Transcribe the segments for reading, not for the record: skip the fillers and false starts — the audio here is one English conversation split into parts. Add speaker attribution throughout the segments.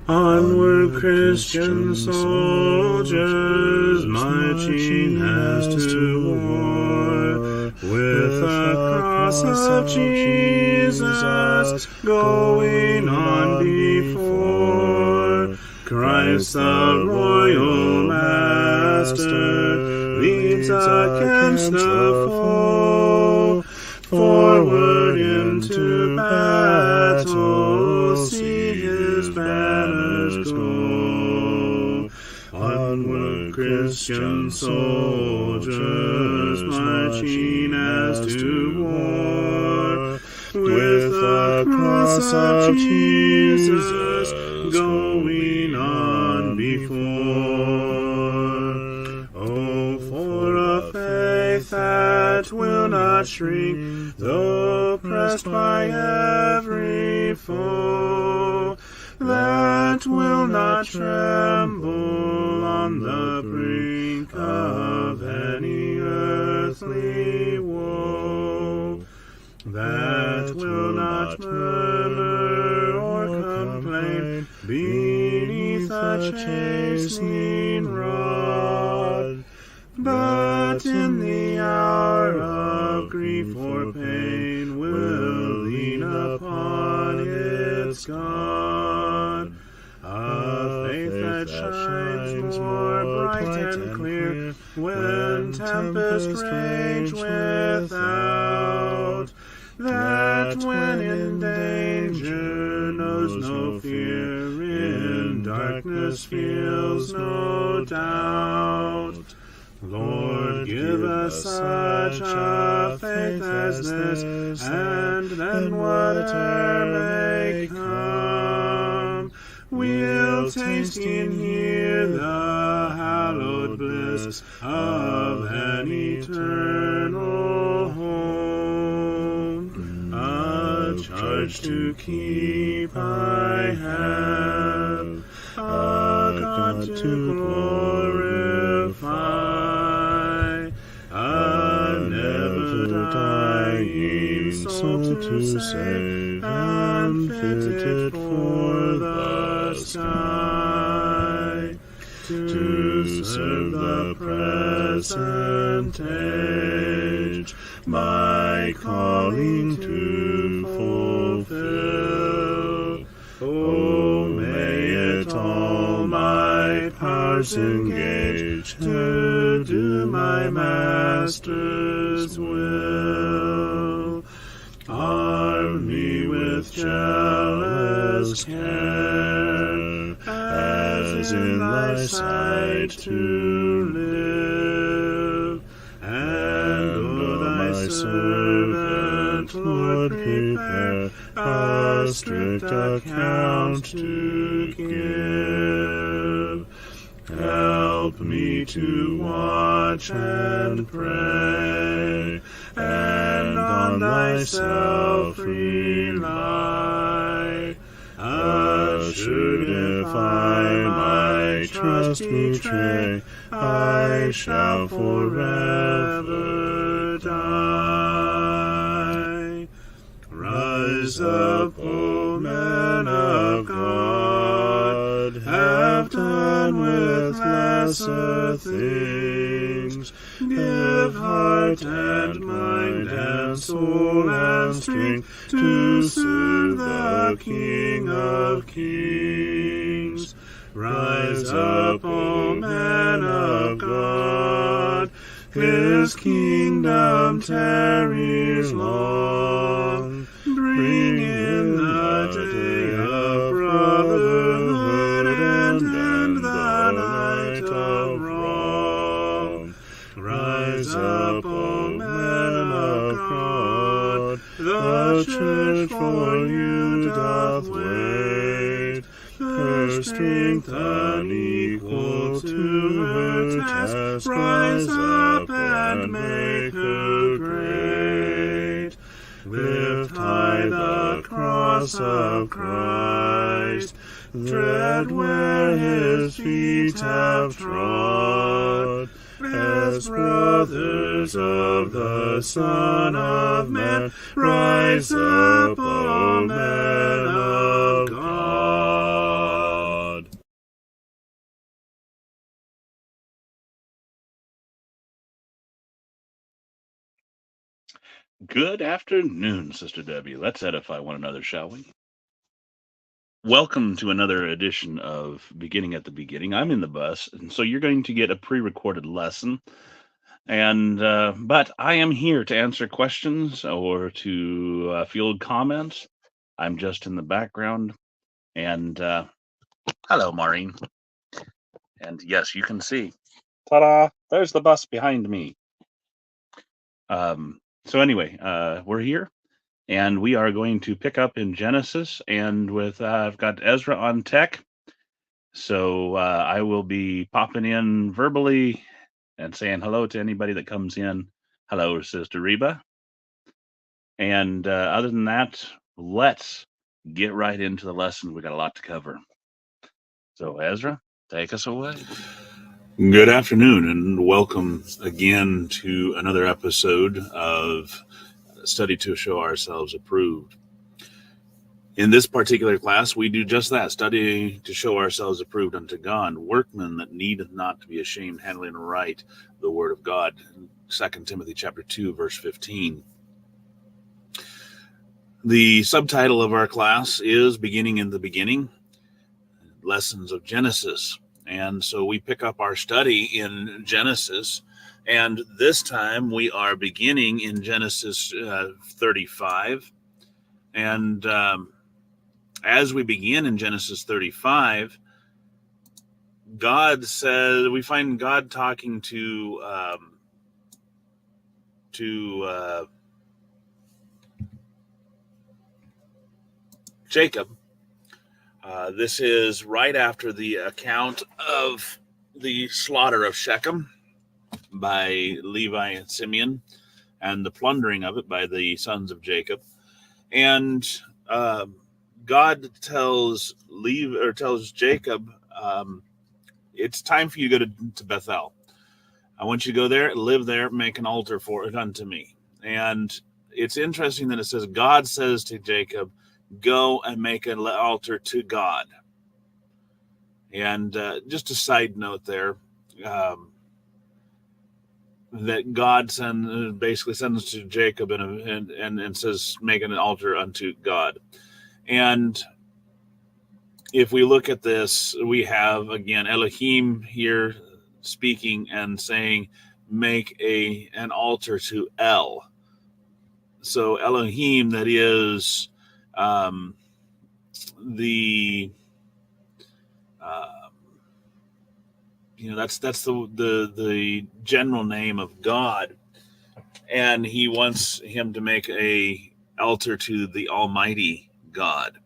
Speaker 1: Onward, Christian soldiers, marching as to war, with the cross of Jesus going on before. Christ the royal master leads against the foe, forward into battle, see his banners go. Onward, Christian soldiers, marching as to war, with the cross of Jesus going on before. Oh, for a faith that will not shrink, though pressed by every foe, that will not tremble on the brink of any earthly woe, that will not murmur or complain beneath a chastening rod, but in the hour of grief or pain will lean upon its God. A faith that shines more bright and clear when tempests rage without, that when in danger knows no fear, in darkness feels no doubt. Lord, give us such a faith as this, and then whatever may come, we'll taste and hear the hallowed bliss of an eternal home. A charge to keep I have, a God to glorify, a never-dying soul to save, and fitted for the sky, to serve the present age, my calling to fulfill. Oh, may it all my powers engage to do my Master's will. Arm me with jealous care, as in thy sight to live, and o thy servant, Lord, prepare a strict account to give. Help me to watch and pray, and on thyself rely. Assured if I my trust betray, I shall forever die. Rise up, O men of God, have done with lesser things. Give heart and mind and soul and strength to serve the King of Kings. Rise up, O men of God, his kingdom tarries long. Bring in the day of brotherhood and end the night of wrong. Rise up, O men of God, the church for you doth wait. Her strength unequal to her task, rise up and make her great. Lift high the cross of Christ, tread where his feet have trod. As brothers of the Son of Man, rise up, O men of God. Good afternoon, Sister Debbie. Let's edify one another, shall we? Welcome to another edition of Beginning at the Beginning. I'm in the bus, and so you're going to get a pre-recorded lesson. And but I am here to answer questions or to field comments. I'm just in the background. And hello, Maureen. And yes, you can see. Ta-da! There's the bus behind me. So anyway, we're here. And we are going to pick up in Genesis, and with I've got Ezra on tech, so I will be popping in verbally and saying hello to anybody that comes in. Hello, Sister Reba. And other than that, let's get right into the lesson. We got a lot to cover. So Ezra, take us away. Good afternoon, and welcome again to another episode of Study to Show Ourselves Approved. In this particular class, we do just that, study to show ourselves approved unto God, workmen that needeth not to be ashamed, handling right the word of God. 2 Timothy chapter 2, verse 15. The subtitle of our class is Beginning in the Beginning, Lessons of Genesis. And so we pick up our study in Genesis, and this time we are beginning in Genesis 35. And as we begin in Genesis 35, God says, we find God talking to Jacob. This is right after the account of the slaughter of Shechem by Levi and Simeon, and the plundering of it by the sons of Jacob. And God tells Jacob, it's time for you to go to Bethel. I want you to go there, live there, make an altar for it unto me. And it's interesting that it says, God says to Jacob, go and make an altar to God. And just a side note there, that God basically sends to Jacob and says, make an altar unto God. And if we look at this, we have, again, Elohim here speaking and saying, make an altar to El. So Elohim, that is that's the general name of God, and he wants him to make a altar to the Almighty God.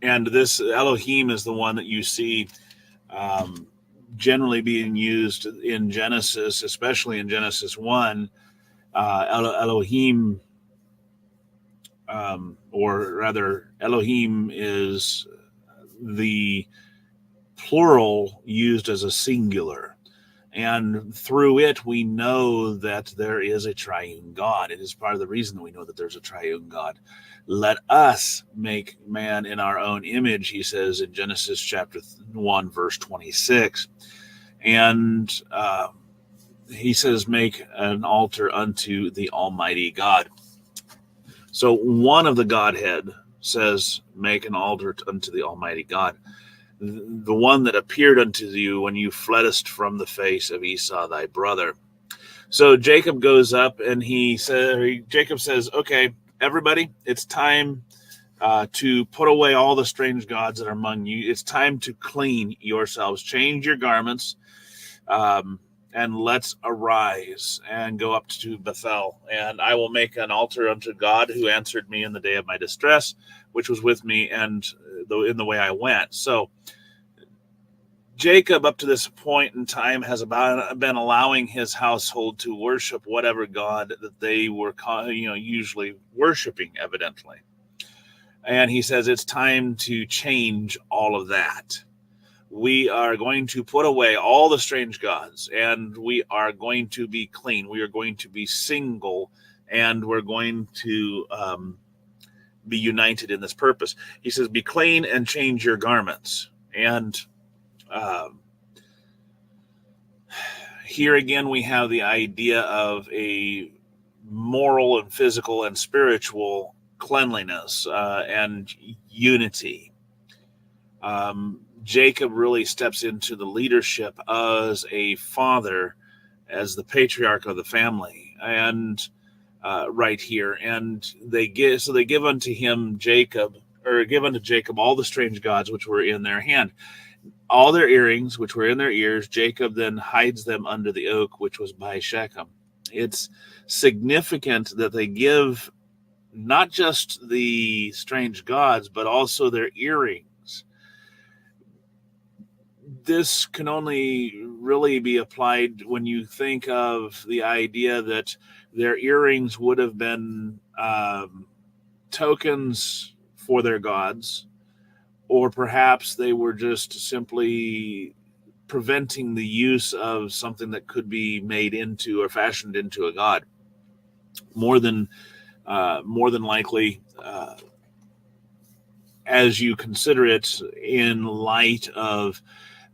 Speaker 1: And this Elohim is the one that you see generally being used in Genesis, especially in Genesis 1. Elohim, or rather, Elohim is the plural used as a singular. And through it, we know that there is a triune God. It is part of the reason that we know that there's a triune God. Let us make man in our own image, he says in Genesis chapter 1, verse 26. And he says, make an altar unto the Almighty God. So one of the Godhead says, make an altar unto the Almighty God. The one that appeared unto you when you fleddest from the face of Esau thy brother. So Jacob goes up and Jacob says, okay, everybody, it's time to put away all the strange gods that are among you. It's time to clean yourselves, change your garments, and let's arise and go up to Bethel. And I will make an altar unto God who answered me in the day of my distress, which was with me and in the way I went. So Jacob, up to this point in time, has been allowing his household to worship whatever God that they were, usually worshiping, evidently. And he says it's time to change all of that. We are going to put away all the strange gods, and we are going to be clean. We are going to be single, and we're going to be united in this purpose. He says, be clean and change your garments. And Here again, we have the idea of a moral and physical and spiritual cleanliness and unity. Jacob really steps into the leadership as a father, as the patriarch of the family, and right here, and they give unto him Jacob, or give unto Jacob all the strange gods which were in their hand, all their earrings which were in their ears. Jacob then hides them under the oak which was by Shechem. It's significant that they give not just the strange gods, but also their earrings. This can only really be applied when you think of the idea that their earrings would have been tokens for their gods, or perhaps they were just simply preventing the use of something that could be made into or fashioned into a god. More than likely, as you consider it in light of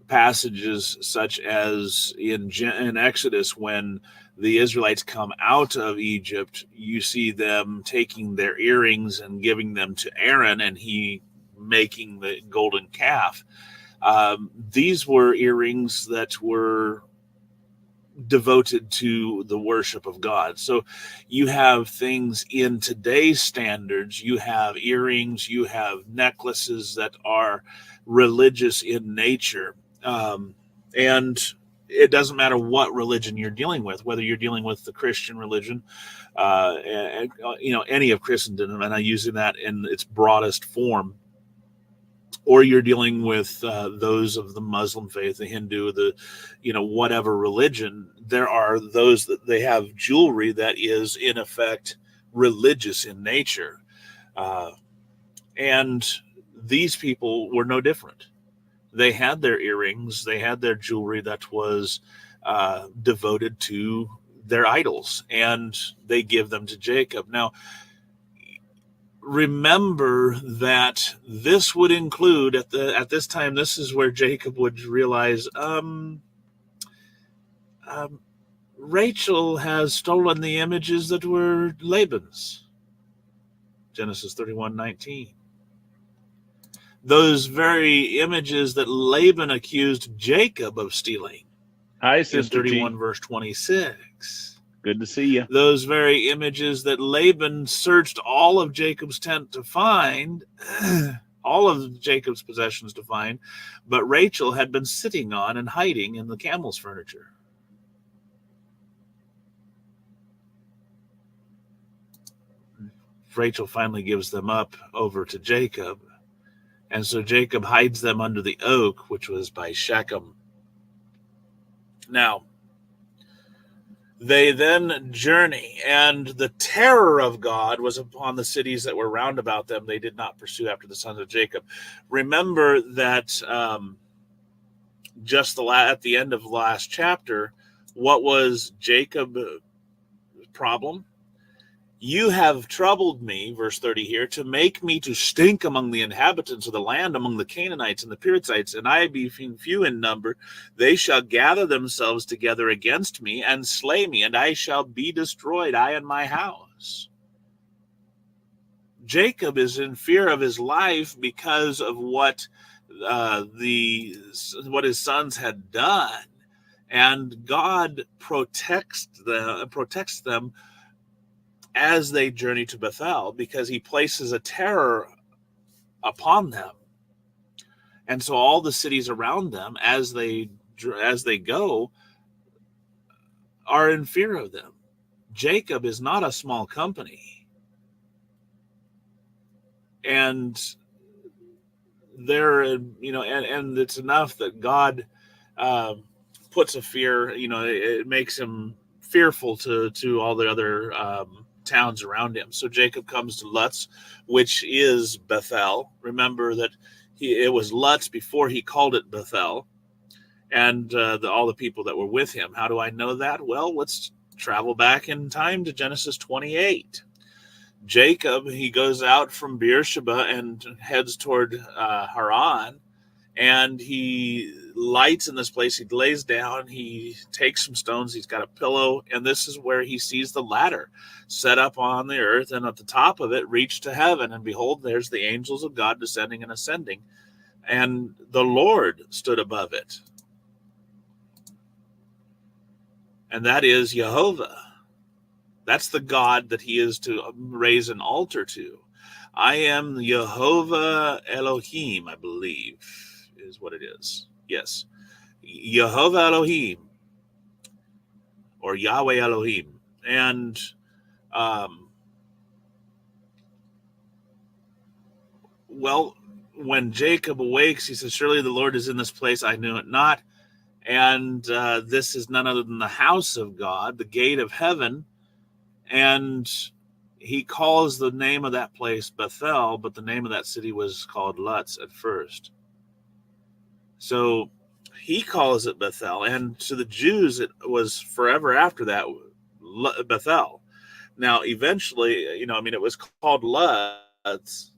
Speaker 1: passages such as in Exodus, when the Israelites come out of Egypt, you see them taking their earrings and giving them to Aaron, and he making the golden calf. These were earrings that were devoted to the worship of God. So you have things in today's standards. You have earrings, you have necklaces that are religious in nature. And it doesn't matter what religion you're dealing with, whether you're dealing with the Christian religion, any of Christendom, and I'm using that in its broadest form, or you're dealing with those of the Muslim faith, the Hindu, whatever religion. There are those that they have jewelry that is in effect religious in nature, and these people were no different. They had their earrings, they had their jewelry that was devoted to their idols, and they give them to Jacob. Now, remember that this would include at this time, this is where Jacob would realize Rachel has stolen the images that were Laban's. Genesis 31:19. Those very images that Laban accused Jacob of stealing.
Speaker 2: Hi, Sister
Speaker 1: 31
Speaker 2: G.
Speaker 1: verse 26.
Speaker 2: Good to see you.
Speaker 1: Those very images that Laban searched all of Jacob's tent to find, all of Jacob's possessions to find, but Rachel had been sitting on and hiding in the camel's furniture. Rachel finally gives them up over to Jacob, and so Jacob hides them under the oak, which was by Shechem. Now, they then journey, and the terror of God was upon the cities that were round about them. They did not pursue after the sons of Jacob. Remember that just at the end of the last chapter, what was Jacob's problem? You have troubled me, verse 30 here, to make me to stink among the inhabitants of the land, among the Canaanites and the Perizzites, and I be few in number. They shall gather themselves together against me and slay me, and I shall be destroyed, I and my house. Jacob is in fear of his life because of what his sons had done, and God protects them as they journey to Bethel, because he places a terror upon them. And so all the cities around them, as they go, are in fear of them. Jacob is not a small company. And and it's enough that God puts a fear, it makes him fearful to all the other towns around him. So Jacob comes to Luz, which is Bethel. Remember that it was Luz before he called it Bethel, and all the people that were with him. How do I know that? Well, let's travel back in time to Genesis 28. Jacob, he goes out from Beersheba and heads toward Haran, and he lights in this place. He lays down, he takes some stones, he's got a pillow, and this is where he sees the ladder set up on the earth, and at the top of it reach to heaven. And behold, there's the angels of God descending and ascending, and the Lord stood above it. And that is Jehovah. That's the God that he is to raise an altar to. I am Jehovah Elohim, I believe, is what it is. Yes. Jehovah Elohim, or Yahweh Elohim. And um, well, when Jacob awakes, he says, surely the Lord is in this place. I knew it not. And this is none other than the house of God, the gate of heaven. And he calls the name of that place Bethel, but the name of that city was called Luz at first. So he calls it Bethel, and to the Jews it was forever after that Bethel. Now eventually, it was called Luz.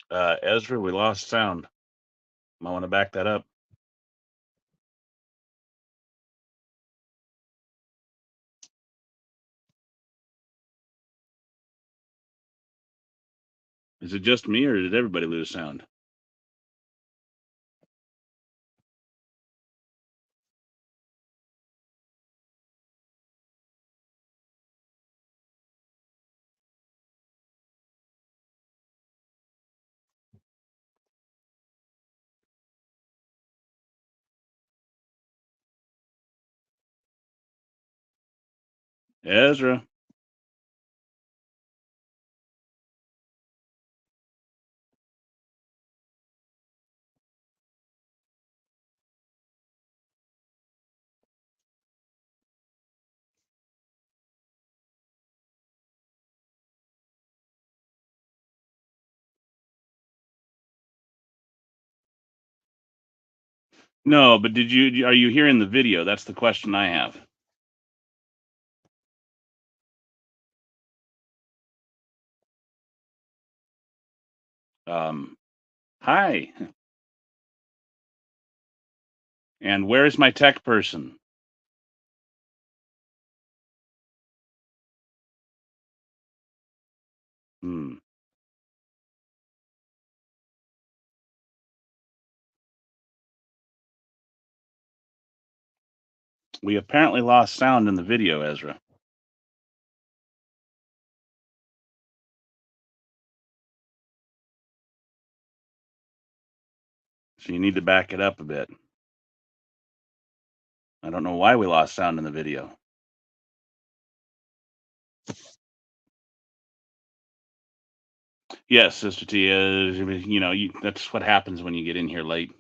Speaker 2: Ezra, we lost sound. Might want to back that up. Is it just me, or did everybody lose sound? Ezra. No, but are you hearing the video? That's the question I have. Hi. And where is my tech person? Hmm. We apparently lost sound in the video, Ezra. So you need to back it up a bit. I don't know why we lost sound in the video. Yes, Sister Tia, that's what happens when you get in here late.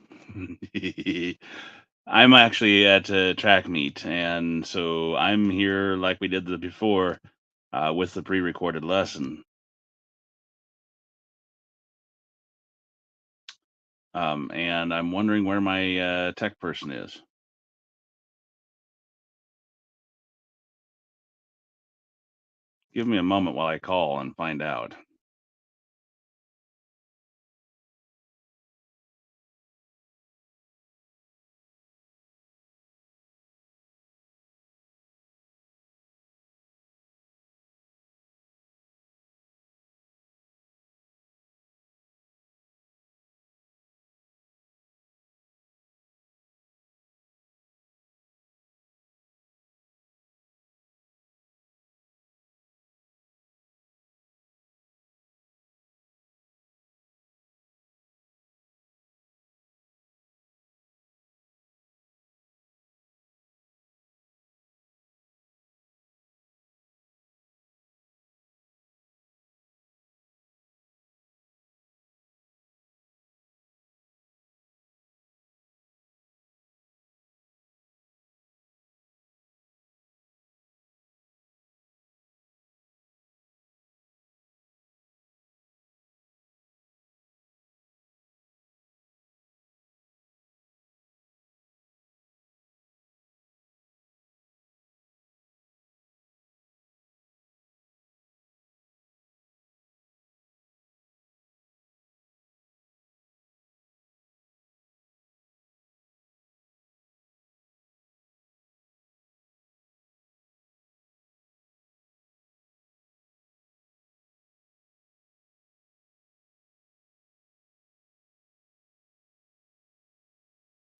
Speaker 2: I'm actually at a track meet, and so I'm here like we did before with the pre-recorded lesson. And I'm wondering where my tech person is. Give me a moment while I call and find out.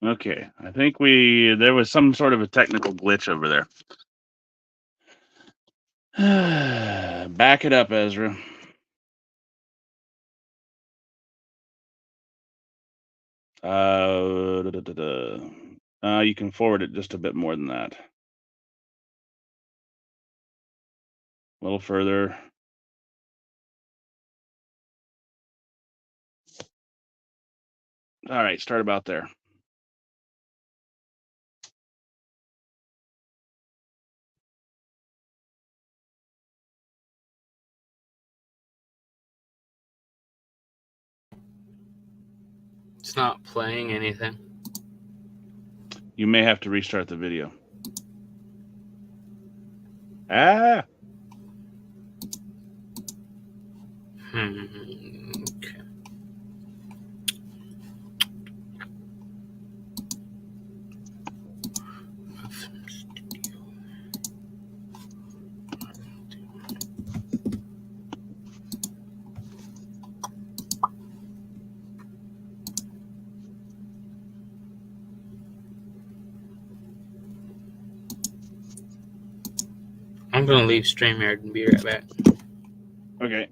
Speaker 2: Okay, I think there was some sort of a technical glitch over there. Back it up, Ezra. You can forward it just a bit more than that. A little further. All right, start about there.
Speaker 3: It's not playing anything.
Speaker 2: You may have to restart the video. Ah!
Speaker 3: Okay. I'm going to leave StreamYard and be right back.
Speaker 2: Okay.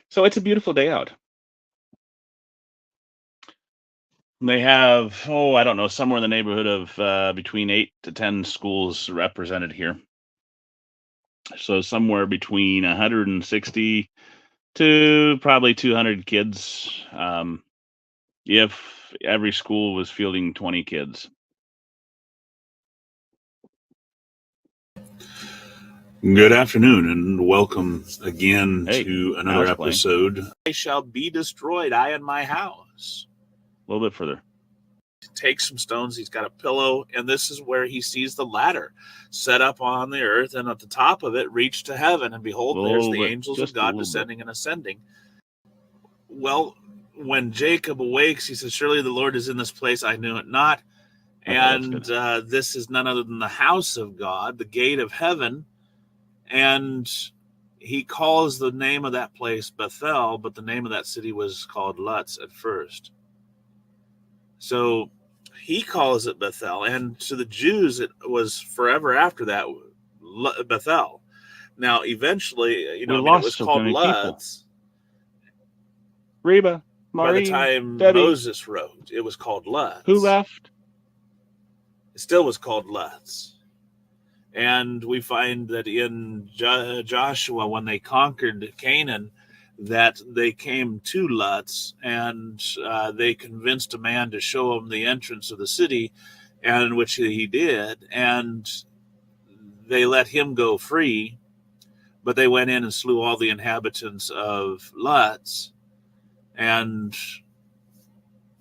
Speaker 2: So it's a beautiful day out. They have, I don't know, somewhere in the neighborhood of between 8 to 10 schools represented here. So somewhere between 160 to probably 200 kids, if every school was fielding 20 kids.
Speaker 1: Good afternoon and welcome again to another
Speaker 2: mouse playing.
Speaker 1: episode. I shall be destroyed, I and my house.
Speaker 2: A little bit further.
Speaker 1: Takes some stones, he's got a pillow, and this is where he sees the ladder set up on the earth, and at the top of it reach to heaven, and behold, there's the angels of God descending and ascending. Well, when Jacob awakes, he says, surely the Lord is in this place, I knew it not.
Speaker 2: Okay,
Speaker 1: and this is none other than the house of God, the gate of heaven. And he calls the name of that place Bethel, but the name of that city was called Luz at first. So he calls it Bethel, and to the Jews it was forever after that Bethel. Now eventually, it was called Luz.
Speaker 2: Reba,
Speaker 1: Maureen, by the time
Speaker 2: Debbie.
Speaker 1: Moses wrote, it was called Luz.
Speaker 2: Who left?
Speaker 1: It still was called Luz. And we find that in Joshua, when they conquered Canaan, that they came to Luz, and they convinced a man to show them the entrance of the city, and which he did, and they let him go free, but they went in and slew all the inhabitants of Luz, and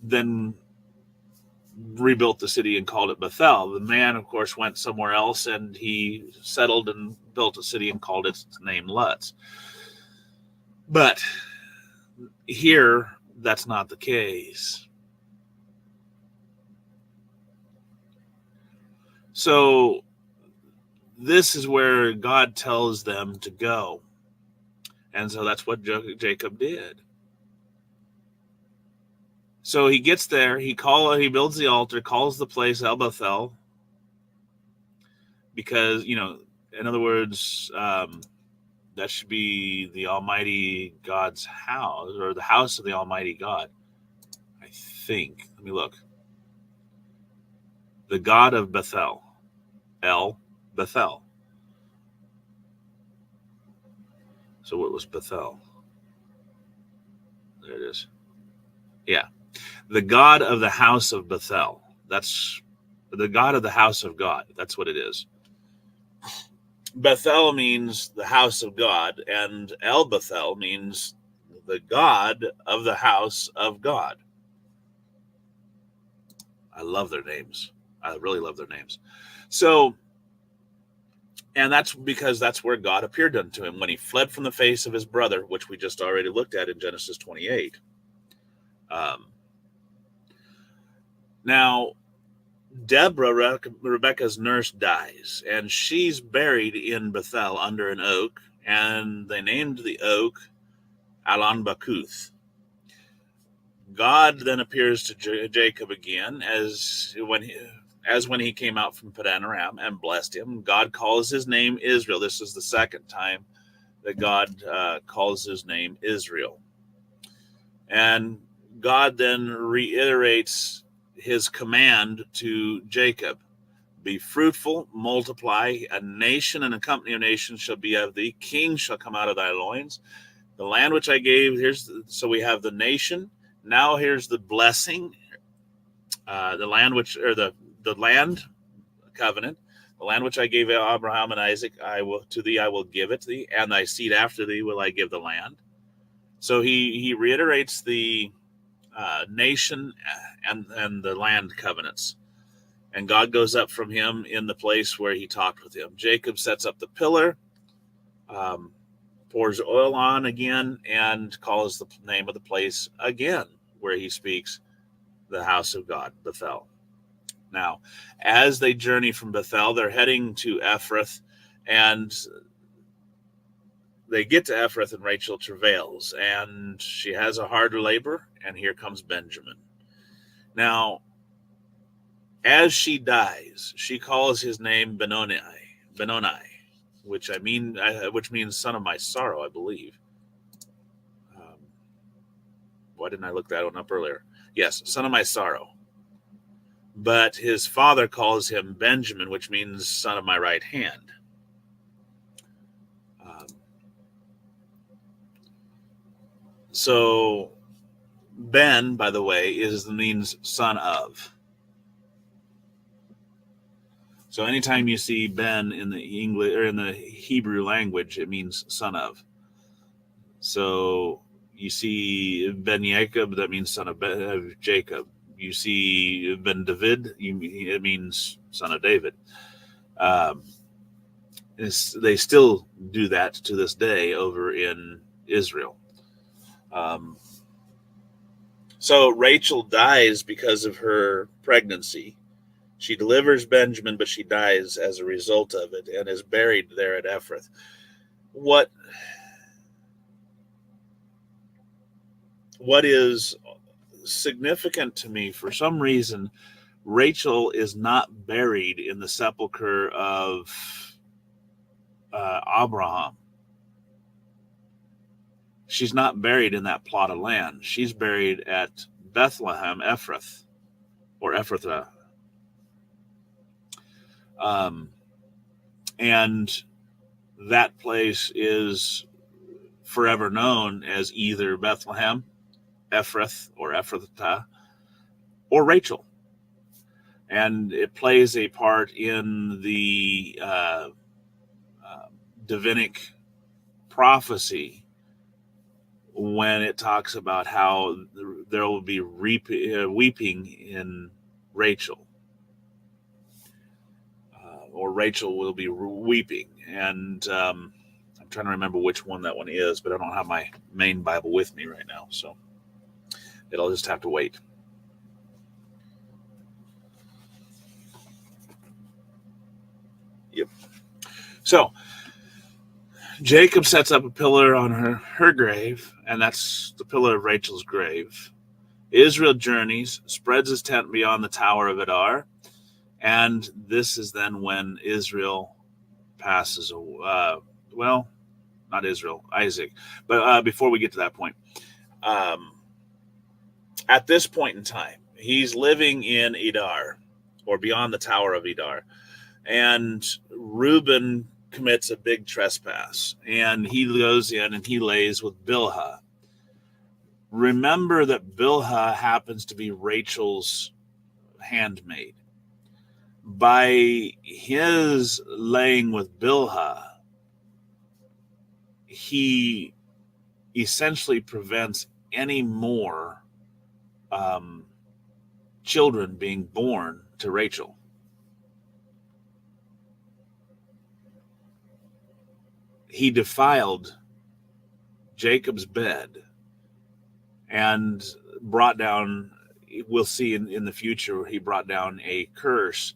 Speaker 1: then rebuilt the city and called it Bethel. The man, of course, went somewhere else, and he settled and built a city and called its name Luz. But here, that's not the case. So this is where God tells them to go. And so that's what Jacob did. So he gets there, he builds the altar, calls the place El Bethel, because, in other words, that should be the Almighty God's house, or the house of the Almighty God, I think. Let me look. The God of Bethel. El Bethel. So what was Bethel? There it is. Yeah. The God of the house of Bethel. That's the God of the house of God. That's what it is. Bethel means the house of God, and El Bethel means the God of the house of God. I love their names. I really love their names. So, and that's because that's where God appeared unto him when he fled from the face of his brother, which we just already looked at in Genesis 28. Now, Deborah, Rebecca's nurse, dies, and she's buried in Bethel under an oak, and they named the oak Alon Bakuth. God then appears to Jacob again as when he came out from Padan Aram and blessed him. God calls his name Israel. This is the second time that God calls his name Israel. And God then reiterates his command to Jacob. Be fruitful, multiply, a nation and a company of nations shall be of thee. Kings shall come out of thy loins. The land which I gave, so we have the nation. Now here's the blessing. The land covenant, the land which I gave Abraham and Isaac, I will give it to thee, and thy seed after thee will I give the land. So he reiterates the nation and the land covenants. And God goes up from him in the place where he talked with him. Jacob sets up the pillar, pours oil on again, and calls the name of the place again where he speaks, the house of God, Bethel. Now, as they journey from Bethel, they're heading to Ephrath, and they get to Ephrath, and Rachel travails, and she has a hard labor, and here comes Benjamin. Now, as she dies, she calls his name Benoni, which means son of my sorrow, I believe. Why didn't I look that one up earlier? Yes, son of my sorrow. But his father calls him Benjamin, which means son of my right hand. So Ben, by the way, means son of. So anytime you see Ben in the English or in the Hebrew language, it means son of. So you see Ben Jacob, that means son of Jacob. You see Ben David, it means son of David. They still do that to this day over in Israel. So Rachel dies because of her pregnancy. She delivers Benjamin, but she dies as a result of it and is buried there at Ephrath. What is significant to me, for some reason, Rachel is not buried in the sepulcher of Abraham. She's not buried in that plot of land. She's buried at Bethlehem, Ephrath, or Ephrathah. And that place is forever known as either Bethlehem, Ephrath, or Ephrathah, or Rachel. And it plays a part in the Davidic prophecy when it talks about how there will be weeping in Rachel. Or Rachel will be weeping. And I'm trying to remember which one that one is, but I don't have my main Bible with me right now, so it'll just have to wait. Yep. So Jacob sets up a pillar on her grave, and that's the pillar of Rachel's grave. Israel journeys, spreads his tent beyond the Tower of Adar, and this is then when Israel passes away. Well, not Israel, Isaac. But before we get to that point, at this point in time, he's living in Edar, or beyond the Tower of Edar, and Reuben commits a big trespass, and he goes in and he lays with Bilhah. Remember that Bilhah happens to be Rachel's handmaid. By his laying with Bilhah, he essentially prevents any more children being born to Rachel. He defiled Jacob's bed and brought down, we'll see in the future, he brought down a curse,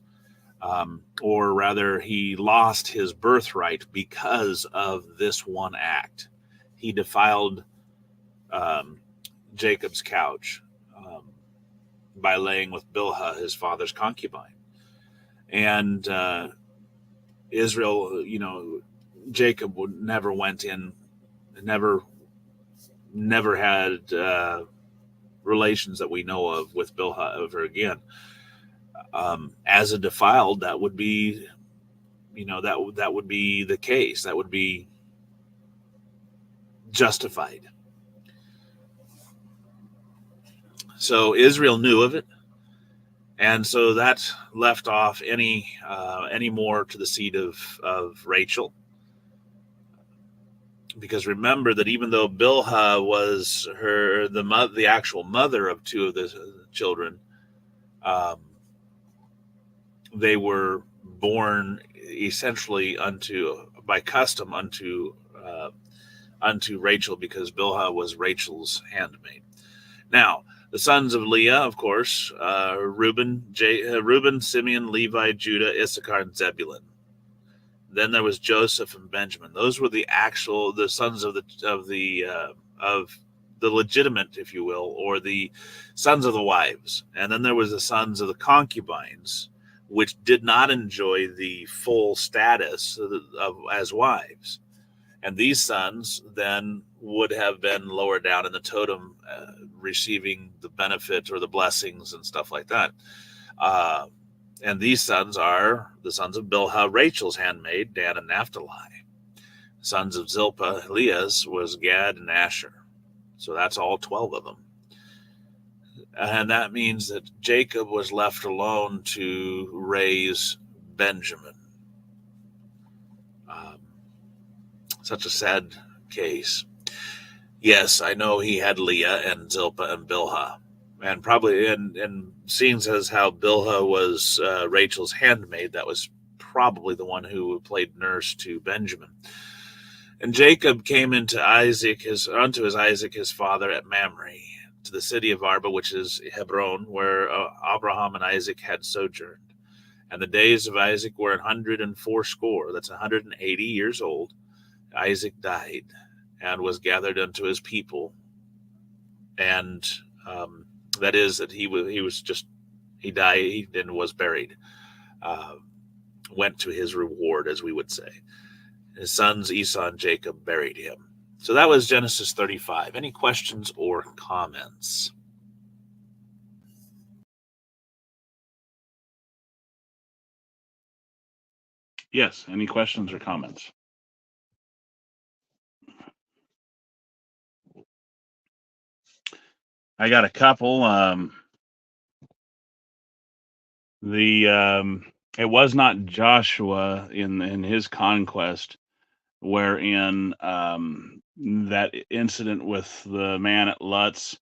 Speaker 1: or rather he lost his birthright because of this one act. He defiled Jacob's couch. by laying with Bilhah, his father's concubine. And Israel, Jacob never went in, never had relations that we know of with Bilhah ever again. As a defiled, that would be, that would be the case. That would be justified. So Israel knew of it, and so that left off any more to the seed of Rachel. Because remember that even though Bilhah was the actual mother of two of the children, they were born essentially by custom unto Rachel, because Bilhah was Rachel's handmaid. Now, the sons of Leah, of course, Reuben, Simeon, Levi, Judah, Issachar, and Zebulun. Then there was Joseph and Benjamin. Those were the sons of the legitimate, if you will, or the sons of the wives. And then there was the sons of the concubines, which did not enjoy the full status as wives. And these sons then would have been lower down in the totem, receiving the benefit or the blessings and stuff like that. And these sons are the sons of Bilhah, Rachel's handmaid, Dan and Naphtali. Sons of Zilpah, Leah's, was Gad and Asher. So that's all 12 of them. And that means that Jacob was left alone to raise Benjamin. Such a sad case. Yes, I know he had Leah and Zilpah and Bilhah. And probably, and seeing as how Bilhah was Rachel's handmaid, that was probably the one who played nurse to Benjamin. And Jacob came unto his Isaac his father at Mamre, to the city of Arba, which is Hebron, where Abraham and Isaac had sojourned. And the days of Isaac were 180. That's 180 years old. Isaac died and was gathered unto his people. And that is that he died and was buried, went to his reward, as we would say. His sons Esau and Jacob buried him. So that was Genesis 35. Any questions or comments?
Speaker 2: Yes, any questions or comments? I got a couple. It was not Joshua in his conquest, wherein that incident with the man at Luz.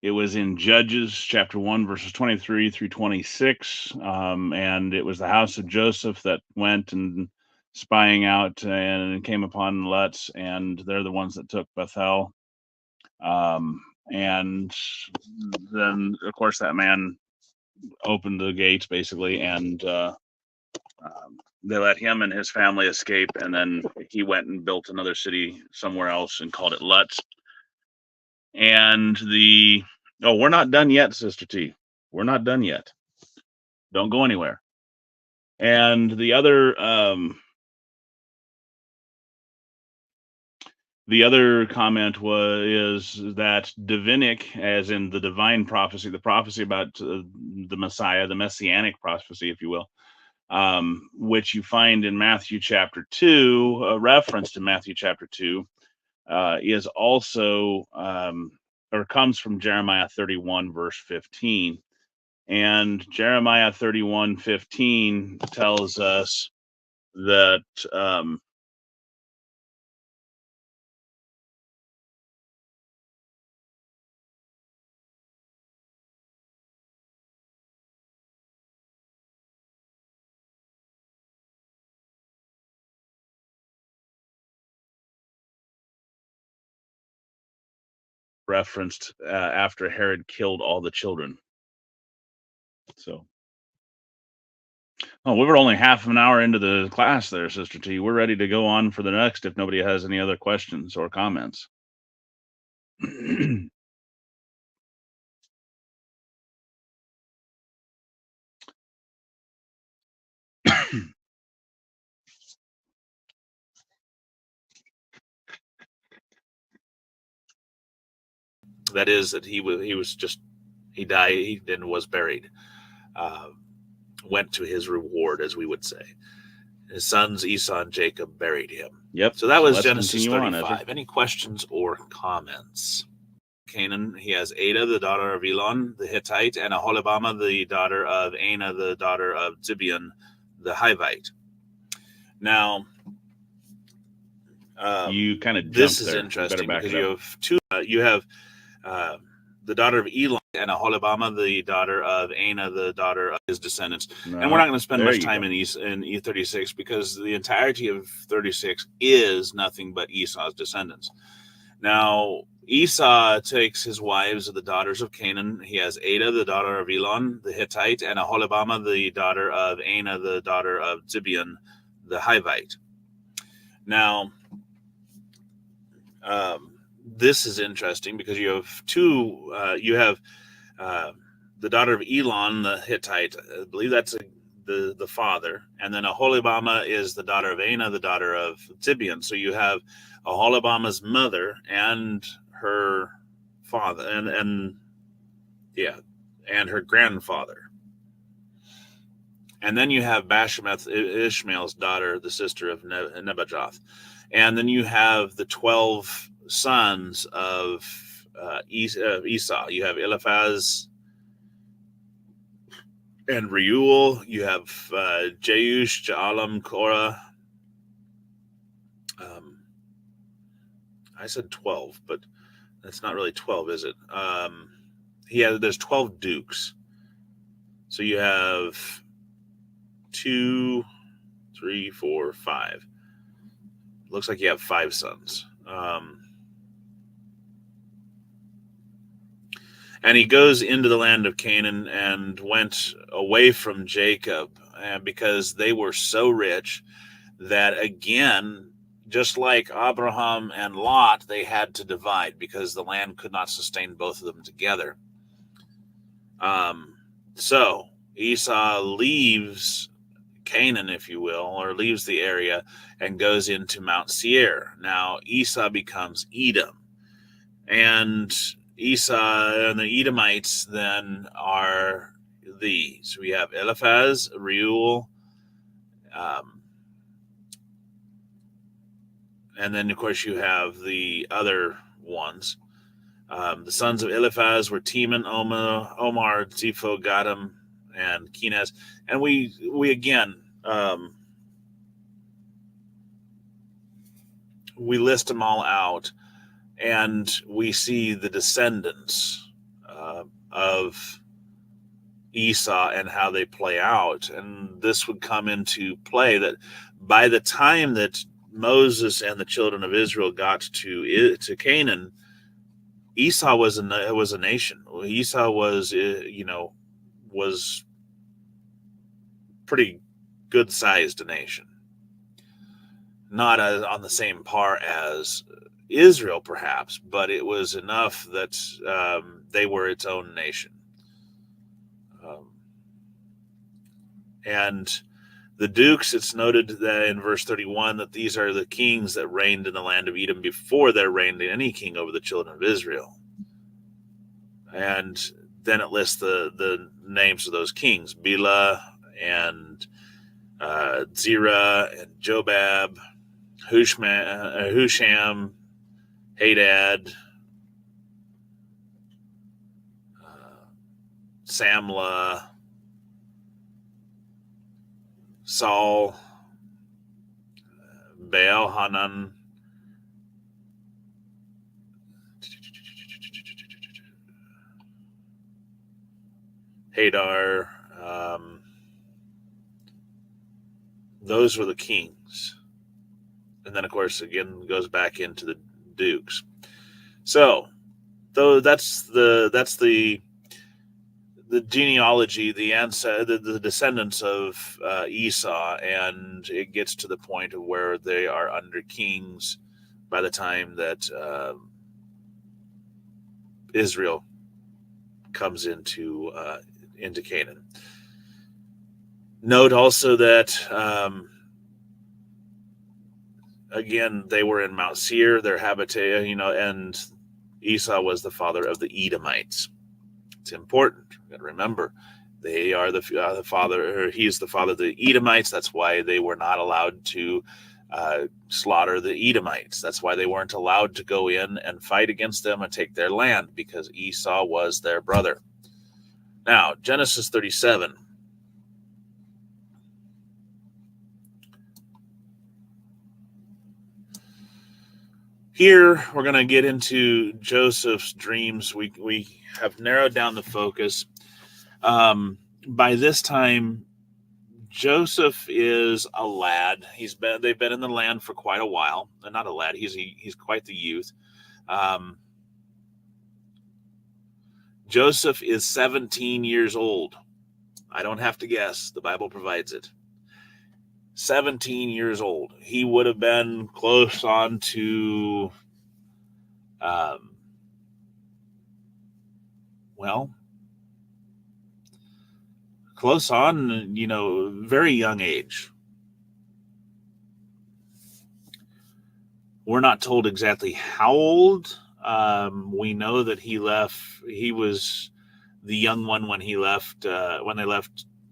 Speaker 2: It was in Judges chapter 1, verses 23 through 26, and it was the house of Joseph that went and spying out and came upon Luz, and they're the ones that took Bethel. And then, of course, that man opened the gates, basically, and they let him and his family escape, and then he went and built another city somewhere else and called it Luz. And we're not done yet, Sister T. We're not done yet. Don't go anywhere. And the other comment is that Divinic, as in the divine prophecy, the prophecy about the Messiah, the messianic prophecy, if you will, which you find in Matthew chapter 2, a reference to Matthew chapter 2, is also or comes from Jeremiah 31 verse 15. And Jeremiah 31:15 tells us that referenced after Herod killed all the children. So, we were only half an hour into the class there, Sister T. We're ready to go on for the next if nobody has any other questions or comments.
Speaker 1: That is, that he died, he then was buried, uh, went to his reward, as we would say. His sons Esau and Jacob buried him.
Speaker 2: Yep.
Speaker 1: So that was
Speaker 2: let's
Speaker 1: Genesis
Speaker 2: continue on,
Speaker 1: 35.
Speaker 2: Ezra.
Speaker 1: Any questions or comments? Canaan, he has Ada, the daughter of Elon, the Hittite, and Aholibama, the daughter of Anah, the daughter of Zibeon, the Hivite. Now,
Speaker 2: you kind of
Speaker 1: this
Speaker 2: jumped
Speaker 1: is
Speaker 2: there.
Speaker 1: interesting
Speaker 2: Back
Speaker 1: because
Speaker 2: it
Speaker 1: you
Speaker 2: up.
Speaker 1: have two. You have the daughter of Elon and Aholibama, the daughter of Anah, the daughter of his descendants.
Speaker 2: No,
Speaker 1: and we're not going to spend
Speaker 2: there
Speaker 1: much
Speaker 2: you
Speaker 1: time
Speaker 2: go.
Speaker 1: in E36 because the entirety of 36 is nothing but Esau's descendants. Now, Esau takes his wives of the daughters of Canaan. He has Ada, the daughter of Elon, the Hittite, and Aholibama, the daughter of Anah, the daughter of Zibeon, the Hivite. Now, this is interesting because you have two. You have the daughter of Elon, the Hittite. I believe that's the father, and then Aholibama is the daughter of Anah, the daughter of Zibeon. So you have Aholibama's mother and her father, and her grandfather. And then you have Bashemath, Ishmael's daughter, the sister of Nebajoth. And then you have the 12 sons of Esau. You have Eliphaz and Reuel. You have Jeush, Jaalam, Korah. I said 12, but that's not really 12, is it? There's 12 dukes. So you have 2, 3, 4, 5. Looks like you have 5 sons. And he goes into the land of Canaan and went away from Jacob because they were so rich that, again, just like Abraham and Lot, they had to divide because the land could not sustain both of them together. So Esau leaves Canaan, if you will, or leaves the area and goes into Mount Seir. Now Esau becomes Edom, and Esau and the Edomites then are these. We have Eliphaz, Reuel, and then of course you have the other ones. The sons of Eliphaz were Teman, Omar, Zepho, Gatam, and Kenaz. And we again, we list them all out, and we see the descendants of Esau and how they play out. And this would come into play that by the time that Moses and the children of Israel got to Canaan, Esau was a nation. Esau was was pretty good sized nation, not on the same par as Israel, perhaps, but it was enough that they were its own nation. And the dukes, it's noted that in verse 31 that these are the kings that reigned in the land of Edom before there reigned any king over the children of Israel. And then it lists the names of those kings: Bela and Zerah and Jobab, Husham, Hadad, Samlah, Saul, Baal-Hanan, Hadar. Those were the kings. And then, of course, again, goes back into the dukes. So, though that's the genealogy, the descendants of Esau, and it gets to the point of where they are under kings by the time that Israel comes into Canaan. Note also that again, they were in Mount Seir, their habitat, and Esau was the father of the Edomites. It's important. You got to remember, they are the father, or he is the father of the Edomites. That's why they were not allowed to slaughter the Edomites. That's why they weren't allowed to go in and fight against them and take their land, because Esau was their brother. Now, Genesis 37. Here, we're going to get into Joseph's dreams. We have narrowed down the focus. By this time, Joseph is a lad. They've been in the land for quite a while. Not a lad. He's quite the youth. Joseph is 17 years old. I don't have to guess. The Bible provides it. 17 years old. He would have been close on to, close on, very young age. We're not told exactly how old. We know that he was the young one when they left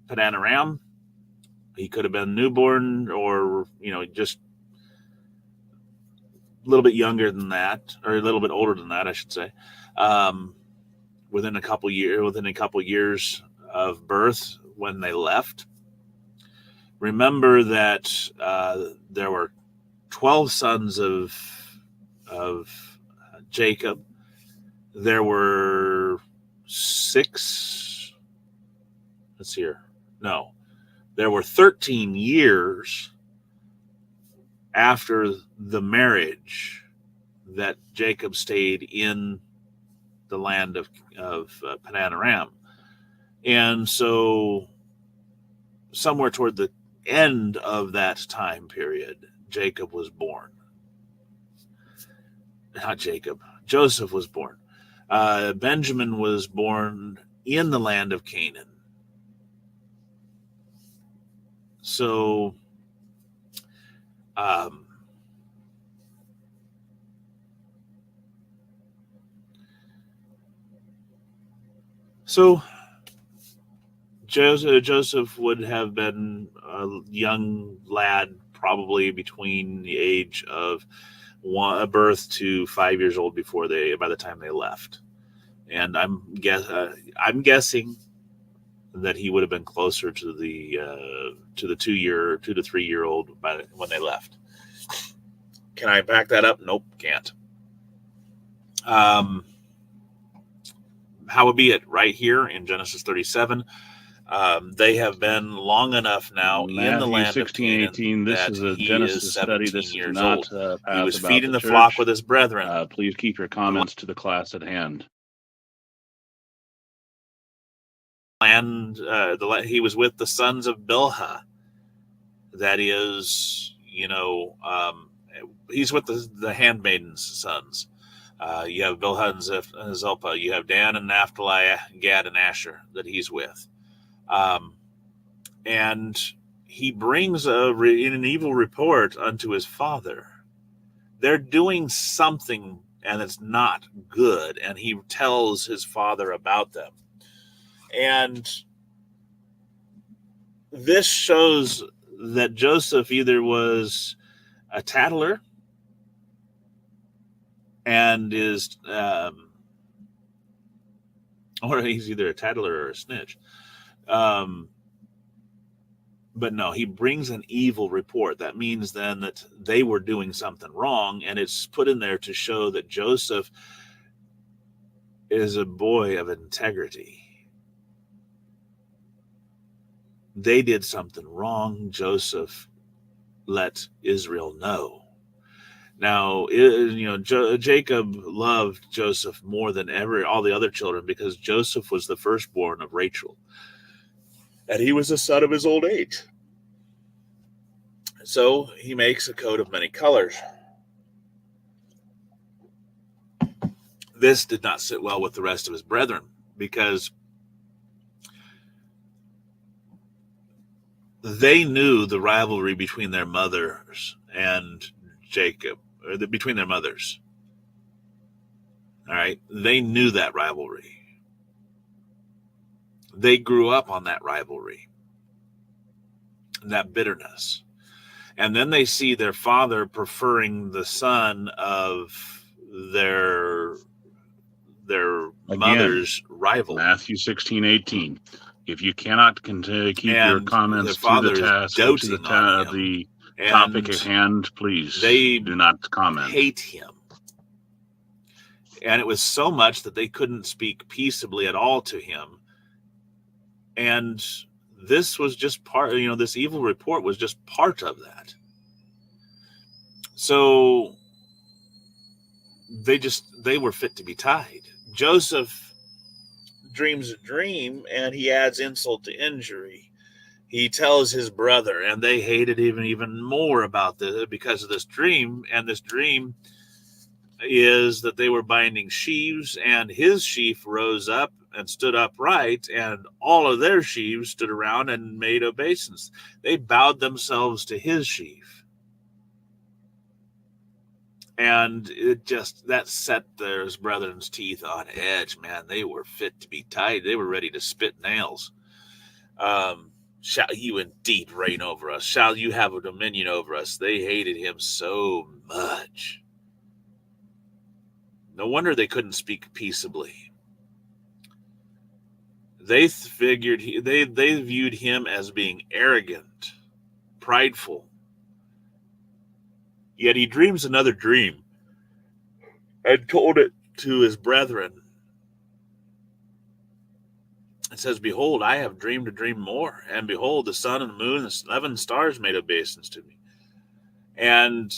Speaker 1: Padan Aram. He could have been newborn, or, just a little bit younger than that, or a little bit older than that, I should say. Within a couple years of birth when they left. Remember that there were 12 sons of Jacob. There were 6. Let's see here. No. There were 13 years after the marriage that Jacob stayed in the land of Padan Aram. And so somewhere toward the end of that time period, Jacob was born. Not Jacob. Joseph was born. Benjamin was born in the land of Canaan. So, Joseph would have been a young lad, probably between the age of birth to 5 years old by the time they left. And I'm guessing that he would have been closer to the 2 to 3 year old when they left. Can I back that up? Nope, can't. How would be it right here in Genesis 37? They have been long enough now in the land
Speaker 2: 16,
Speaker 1: of
Speaker 2: 18.
Speaker 1: Canaan.
Speaker 2: This is a Genesis study. This is not
Speaker 1: he was feeding the flock with his brethren.
Speaker 2: Please keep your comments to the class at hand.
Speaker 1: He was with the sons of Bilhah. That is, he's with the handmaidens' sons. You have Bilhah and Zilpah. You have Dan and Naphtali, Gad and Asher that he's with. And he brings an evil report unto his father. They're doing something, and it's not good. And he tells his father about them. And this shows that Joseph either was a tattler and is, or he's either a tattler or a snitch. But no, he brings an evil report. That means then that they were doing something wrong, and it's put in there to show that Joseph is a boy of integrity. They did something wrong. Joseph let Israel know. Now, Jacob loved Joseph more than all the other children, because Joseph was the firstborn of Rachel. And he was the son of his old age. So he makes a coat of many colors. This did not sit well with the rest of his brethren, because they knew the rivalry between their mothers and Jacob, or between their mothers. All right. They knew that rivalry. They grew up on that rivalry, that bitterness. And then they see their father preferring the son of their mother's rival.
Speaker 2: Matthew 16:18. If you cannot keep your
Speaker 1: And
Speaker 2: comments
Speaker 1: their
Speaker 2: to the
Speaker 1: father is
Speaker 2: task, to
Speaker 1: doting on him,
Speaker 2: the
Speaker 1: and
Speaker 2: topic at hand, please
Speaker 1: they
Speaker 2: do not comment.
Speaker 1: hate him. And it was so much that they couldn't speak peaceably at all to him. And this was just part, this evil report was just part of that. So they were fit to be tied. Joseph dreams a dream, and he adds insult to injury. He tells his brother, and they hated him even more about this because of this dream. And this dream is that they were binding sheaves, and his sheaf rose up and stood upright, and all of their sheaves stood around and made obeisance. They bowed themselves to his sheaf. And that set their brethren's teeth on edge, man. They were fit to be tied. They were ready to spit nails. Shall you indeed reign over us? Shall you have a dominion over us? They hated him so much. No wonder they couldn't speak peaceably. They figured they viewed him as being arrogant, prideful. Yet he dreams another dream and told it to his brethren. It says, behold, I have dreamed a dream more. And behold, the sun and the moon and the 11 stars made obeisance to me. And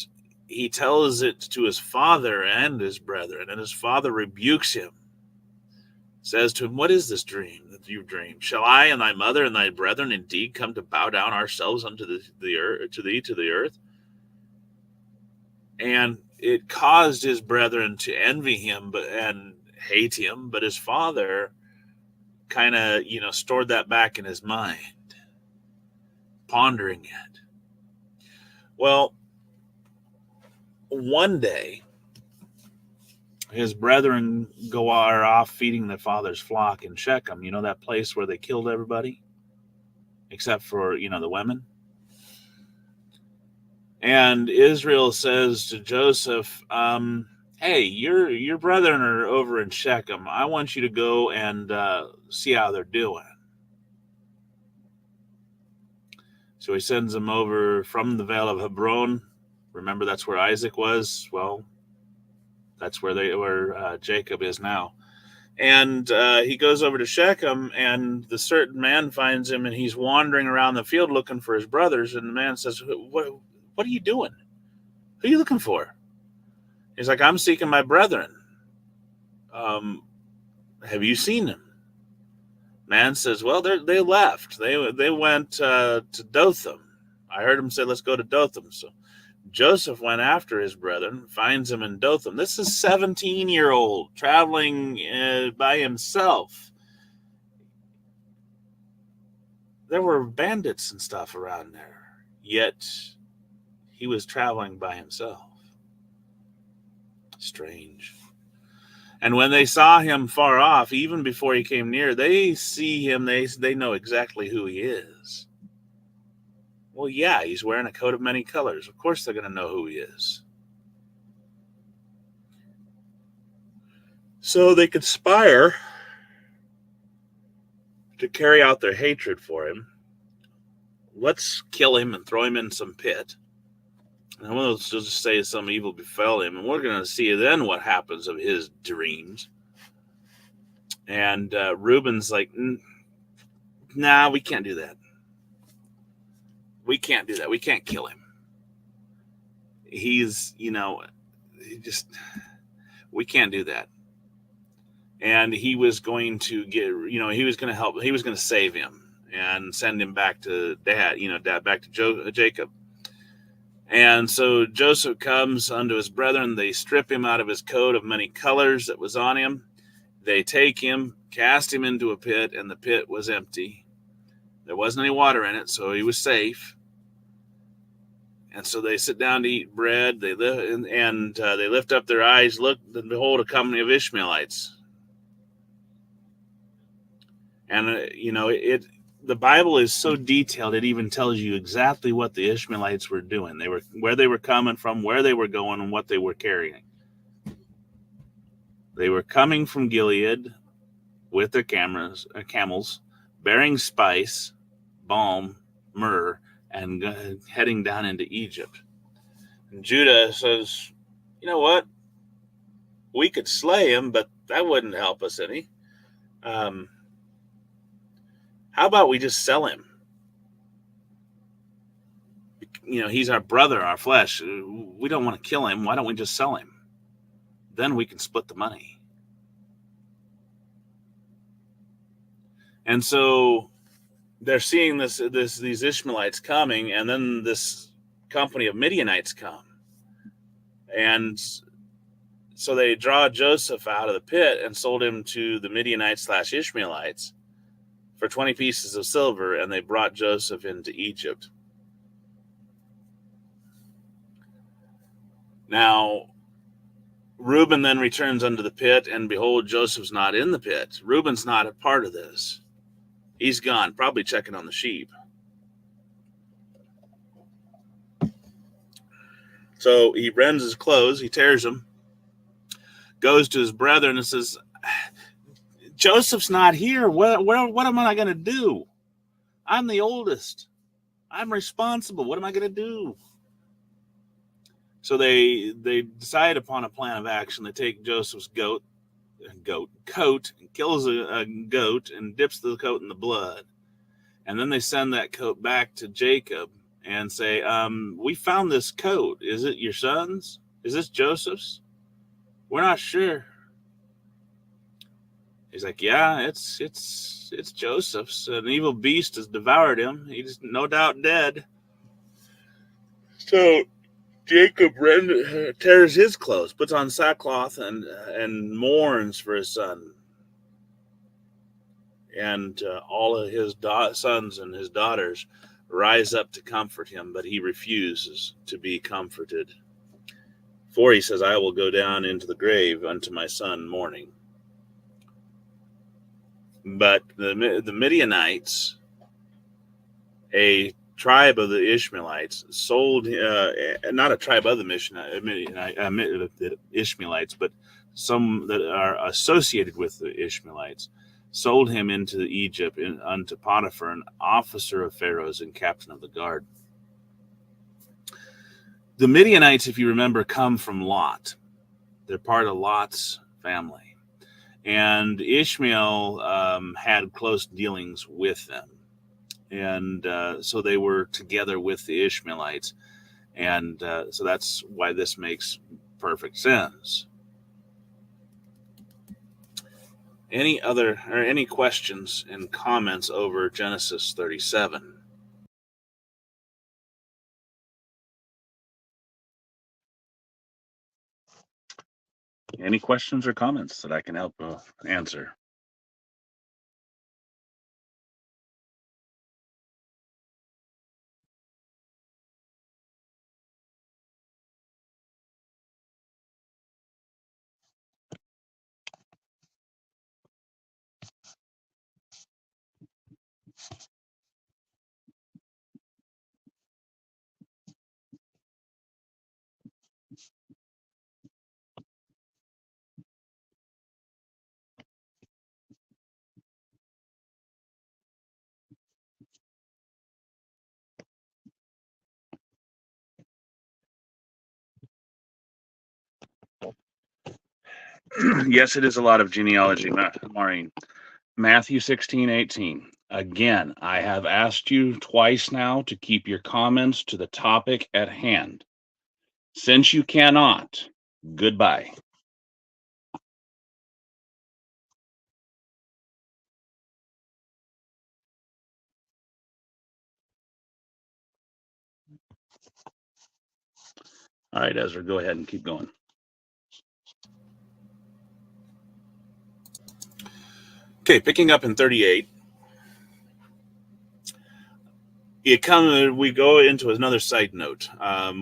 Speaker 1: he tells it to his father and his brethren. And his father rebukes him. Says to him, what is this dream that you dreamed? Shall I and thy mother and thy brethren indeed come to bow down ourselves unto the earth, to the earth? And it caused his brethren to envy him and hate him, but his father kind of, stored that back in his mind, pondering it. Well, one day, his brethren are off feeding their father's flock in Shechem. You know that place where they killed everybody? Except for, the women. And Israel says to Joseph, hey, your brethren are over in Shechem. I want you to go and see how they're doing. So he sends them over from the Vale of Hebron. Remember, that's where Isaac was. Well, that's where Jacob is now. And he goes over to Shechem, and the certain man finds him, and he's wandering around the field looking for his brothers. And the man says, what are you doing? Who are you looking for? He's like, I'm seeking my brethren. Have you seen them? Man says, well, they left. They went to Dothan. I heard him say, let's go to Dothan. So Joseph went after his brethren, finds him in Dothan. This is 17-year-old traveling by himself. There were bandits and stuff around there, yet he was traveling by himself. Strange. And when they saw him far off, even before he came near, they see him, they know exactly who he is. Well, yeah, he's wearing a coat of many colors. Of course they're going to know who he is. So they conspire to carry out their hatred for him. Let's kill him and throw him in some pit. And we'll just say some evil befell him. And we're going to see then what happens of his dreams. And Reuben's like, nah, we can't do that. We can't do that. We can't kill him. He's, we can't do that. And he was going to he was going to help. He was going to save him and send him back to back to Jacob. And so Joseph comes unto his brethren. They strip him out of his coat of many colors that was on him. They take him, cast him into a pit, and the pit was empty. There wasn't any water in it, so he was safe. And so they sit down to eat bread. They they lift up their eyes, look, and behold, a company of Ishmaelites. And the Bible is so detailed; it even tells you exactly what the Ishmaelites were doing. Where they were coming from, where they were going, and what they were carrying. They were coming from Gilead with their camels, bearing spice, balm, myrrh, and heading down into Egypt. And Judah says, "You know what? We could slay him, but that wouldn't help us any. How about we just sell him? He's our brother, our flesh. We don't want to kill him. Why don't we just sell him? Then we can split the money." And so they're seeing these Ishmaelites coming, and then this company of Midianites come. And so they draw Joseph out of the pit and sold him to the Midianites / Ishmaelites for 20 pieces of silver, and they brought Joseph into Egypt. Now, Reuben then returns unto the pit, and behold, Joseph's not in the pit. Reuben's not a part of this. He's gone, probably checking on the sheep. So he rends his clothes, he tears them, goes to his brethren and says, "Joseph's not here. What am I going to do? I'm the oldest. I'm responsible. What am I going to do?" So they decide upon a plan of action. They take Joseph's coat, and kills a goat and dips the coat in the blood. And then they send that coat back to Jacob and say, "We found this coat. Is it your son's? Is this Joseph's? We're not sure." He's like, "Yeah, it's Joseph's. An evil beast has devoured him. He's no doubt dead." So Jacob tears his clothes, puts on sackcloth, and mourns for his son. And all of his sons and his daughters rise up to comfort him, but he refuses to be comforted. For he says, "I will go down into the grave unto my son mourning." But the Midianites, a tribe of the Ishmaelites, sold, not a tribe of the Ishmaelites, but some that are associated with the Ishmaelites, sold him into Egypt unto Potiphar, an officer of Pharaoh's and captain of the guard. The Midianites, if you remember, come from Lot. They're part of Lot's family. And Ishmael had close dealings with them. And so they were together with the Ishmaelites. And so that's why this makes perfect sense. Any questions and comments over Genesis 37?
Speaker 2: Any questions or comments that I can help answer? Yes, it is a lot of genealogy, Maureen. Matthew 16:18. Again, I have asked you twice now to keep your comments to the topic at hand. Since you cannot, goodbye. All right, Ezra, go ahead and keep going.
Speaker 1: Okay, picking up in 38. we go into another side note.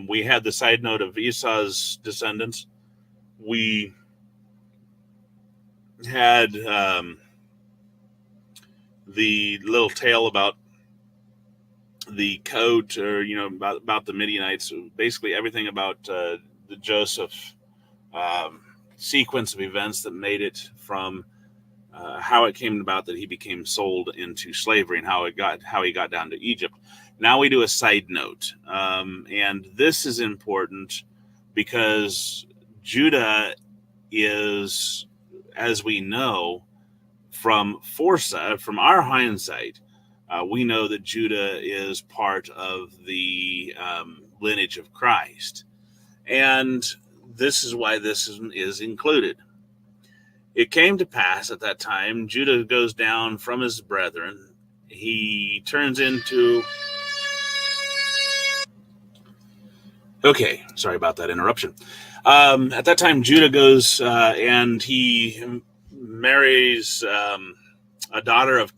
Speaker 1: We had the side note of Esau's descendants. We had the little tale about the coat, or about the Midianites. Basically, everything about the Joseph sequence of events that made it from how it came about that he became sold into slavery, and how he got down to Egypt. Now we do a side note, and this is important because Judah is, as we know from foresight, from our hindsight, we know that Judah is part of the lineage of Christ, and this is why this is included. It came to pass at that time, Judah goes down from his brethren. He turns into... Okay, sorry about that interruption. At that time, Judah goes and he marries a daughter of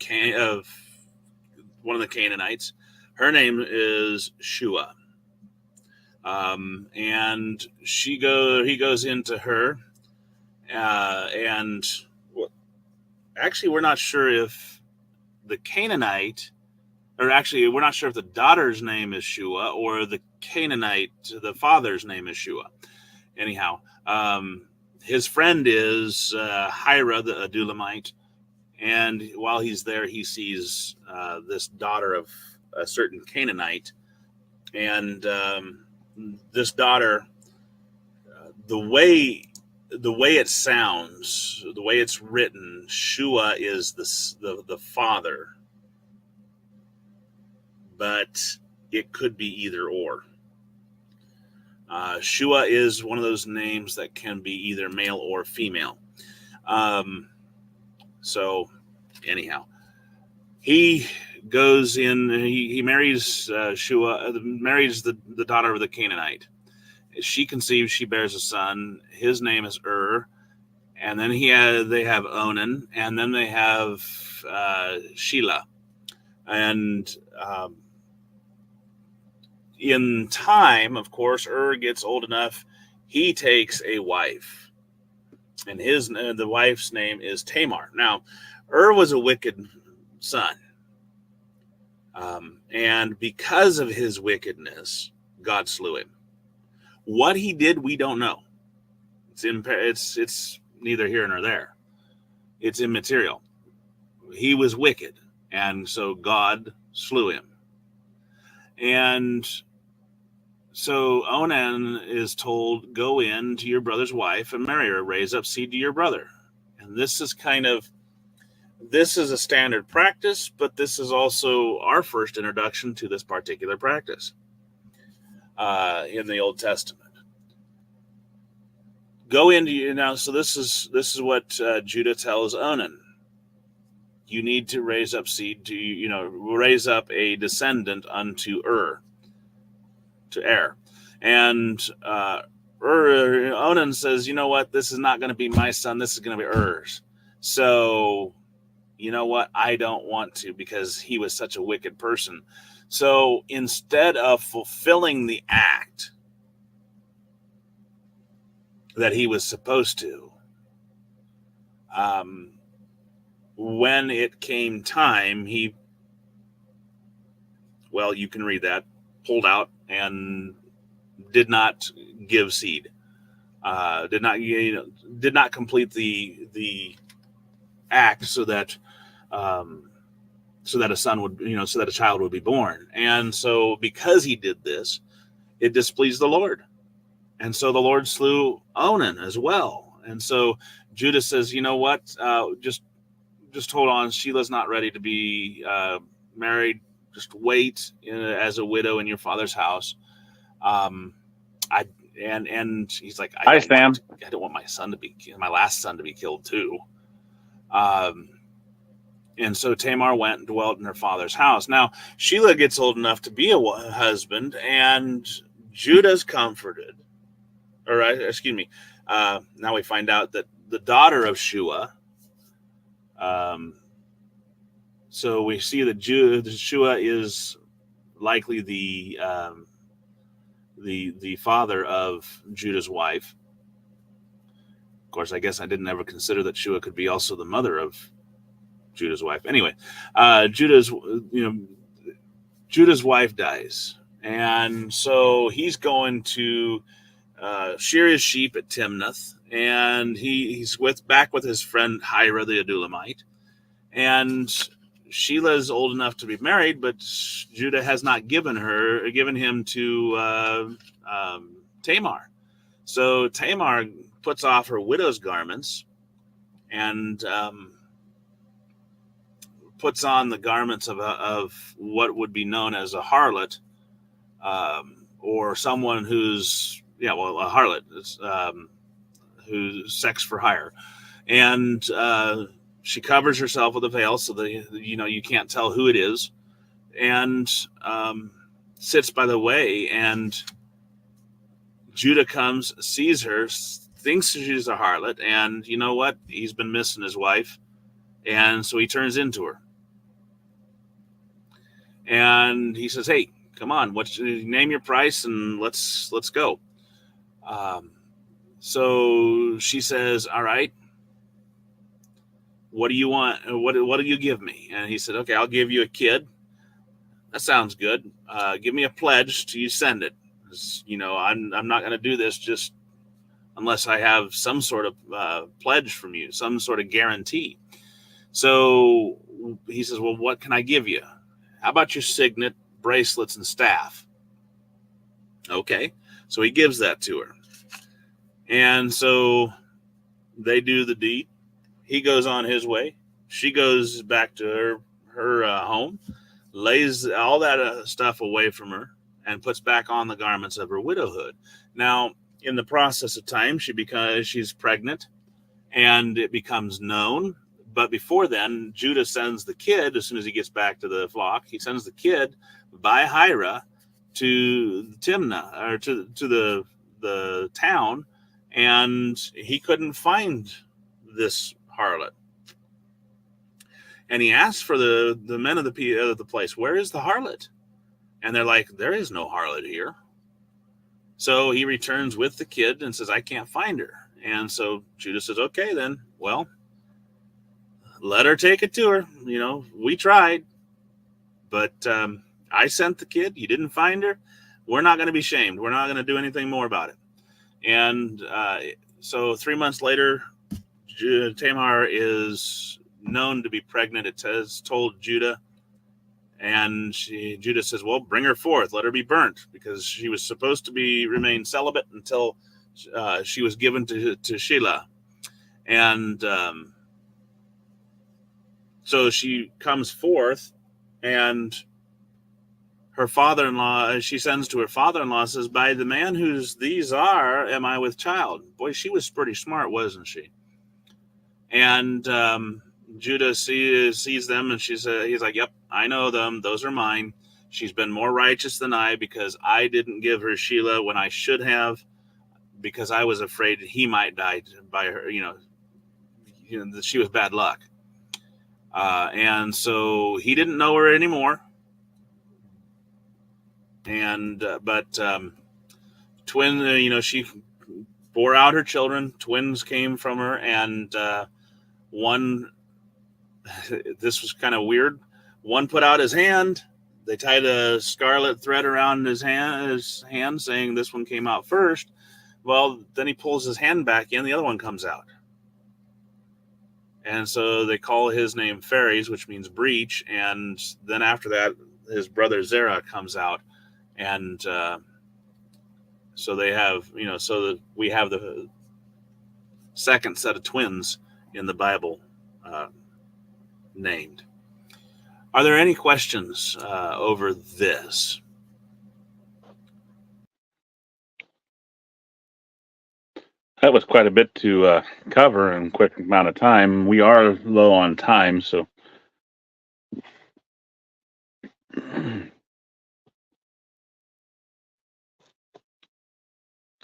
Speaker 1: one of the Canaanites. Her name is Shua. And he goes into her. And actually, we're not sure if the Canaanite, or actually, we're not sure if the daughter's name is Shua or the Canaanite, the father's name is Shua. Anyhow, his friend is Hira, the Adulamite. And while he's there, he sees this daughter of a certain Canaanite. And this daughter, the way it sounds, the way it's written, Shua is the father, but it could be either or. Shua is one of those names that can be either male or female. So anyhow, he goes in, he marries Shua, marries the daughter of the Canaanite. She conceives, she bears a son. His name is and then they have Onan, and then they have Shelah. And in time, of course, gets old enough. He takes a wife, and the wife's name is Tamar. Now, was a wicked son, and because of his wickedness, God slew him. What he did, we don't know. It's neither here nor there. It's immaterial. He was wicked, and so God slew him. And so Onan is told, go in to your brother's wife and marry her, raise up seed to your brother. And this is a standard practice, but this is also our first introduction to this particular practice in the Old Testament. Go into now. So this is what Judah tells Onan. You need to raise up seed to raise up a descendant unto to Er. And Onan says, you know what? This is not going to be my son. This is going to be Er's. So, you know what? I don't want to, because he was such a wicked person. So instead of fulfilling the act that he was supposed to, when it came time, you can read that, pulled out and did not give seed, did not complete the act so that a son would, so that a child would be born. And so because he did this, it displeased the Lord. And so the Lord slew Onan as well. And so Judah says, you know what? Just hold on. Sheila's not ready to be married. Just wait as a widow in your father's house. And he's like,
Speaker 2: Hi, Sam.
Speaker 1: I don't want my last son to be killed too. And so Tamar went and dwelt in her father's house. Now Sheila gets old enough to be a husband, and Judah's comforted. Now we find out that the daughter of Shua. So we see that Shua is likely the father of Judah's wife. Of course, I guess I didn't ever consider that Shua could be also the mother of Judah's wife. Anyway, Judah's wife dies, and so he's going to shear his sheep at Timnath, and he's back with his friend Hira the Adulamite, and Sheila's old enough to be married, but Judah has not given him to Tamar. So Tamar puts off her widow's garments and puts on the garments of what would be known as a harlot, or someone who's a harlot, who's sex for hire, and she covers herself with a veil so that you can't tell who it is, and sits by the way. And Judah comes, sees her, thinks she's a harlot, and you know what? He's been missing his wife, and so he turns into her. And he says, "Hey, come on, name your price and let's go." So she says, "All right, what do you want? What do you give me?" And he said, "Okay, I'll give you a kid." That sounds good. Give me a pledge till you send it. I'm not going to do this just unless I have some sort of pledge from you, some sort of guarantee. So he says, "Well, what can I give you? How about your signet, bracelets, and staff?" Okay, so he gives that to her. And so they do the deed. He goes on his way. She goes back to her home, lays all that stuff away from her, and puts back on the garments of her widowhood. Now, in the process of time, she's pregnant, and it becomes known. But before then, Judah sends the kid, as soon as he gets back to the flock, he sends the kid by Hira to Timnah, or to the town, and he couldn't find this harlot. And he asked for the men of the place, "Where is the harlot?" And they're like, "There is no harlot here." So he returns with the kid and says, "I can't find her." And so Judah says, "Okay, then, well, let her take it to her. We tried, but I sent the kid. You didn't find her. We're not going to be shamed. We're not going to do anything more about it." And so 3 months later, Tamar is known to be pregnant. It has told Judah, and Judah says, "Well, bring her forth. Let her be burnt," because she was supposed to remain celibate until she was given to Sheila. And so she comes forth, and her father-in-law, she sends to her father-in-law, says, "By the man whose these are, am I with child?" Boy, she was pretty smart, wasn't she? And Judah sees them, and he's like, "Yep, I know them. Those are mine. She's been more righteous than I, because I didn't give her Sheila when I should have, because I was afraid he might die by her. She was bad luck." And so he didn't know her anymore. And but twin, she bore out her children. Twins came from her, and one. This was kind of weird. One put out his hand. They tied a scarlet thread around his hand, saying this one came out first. Well, then he pulls his hand back in. The other one comes out. And so they call his name Phares, which means breach. And then after that, his brother Zerah comes out. And so they have, so that we have the second set of twins in the Bible named. Are there any questions over this?
Speaker 2: That was quite a bit to cover in a quick amount of time. We are low on time, so.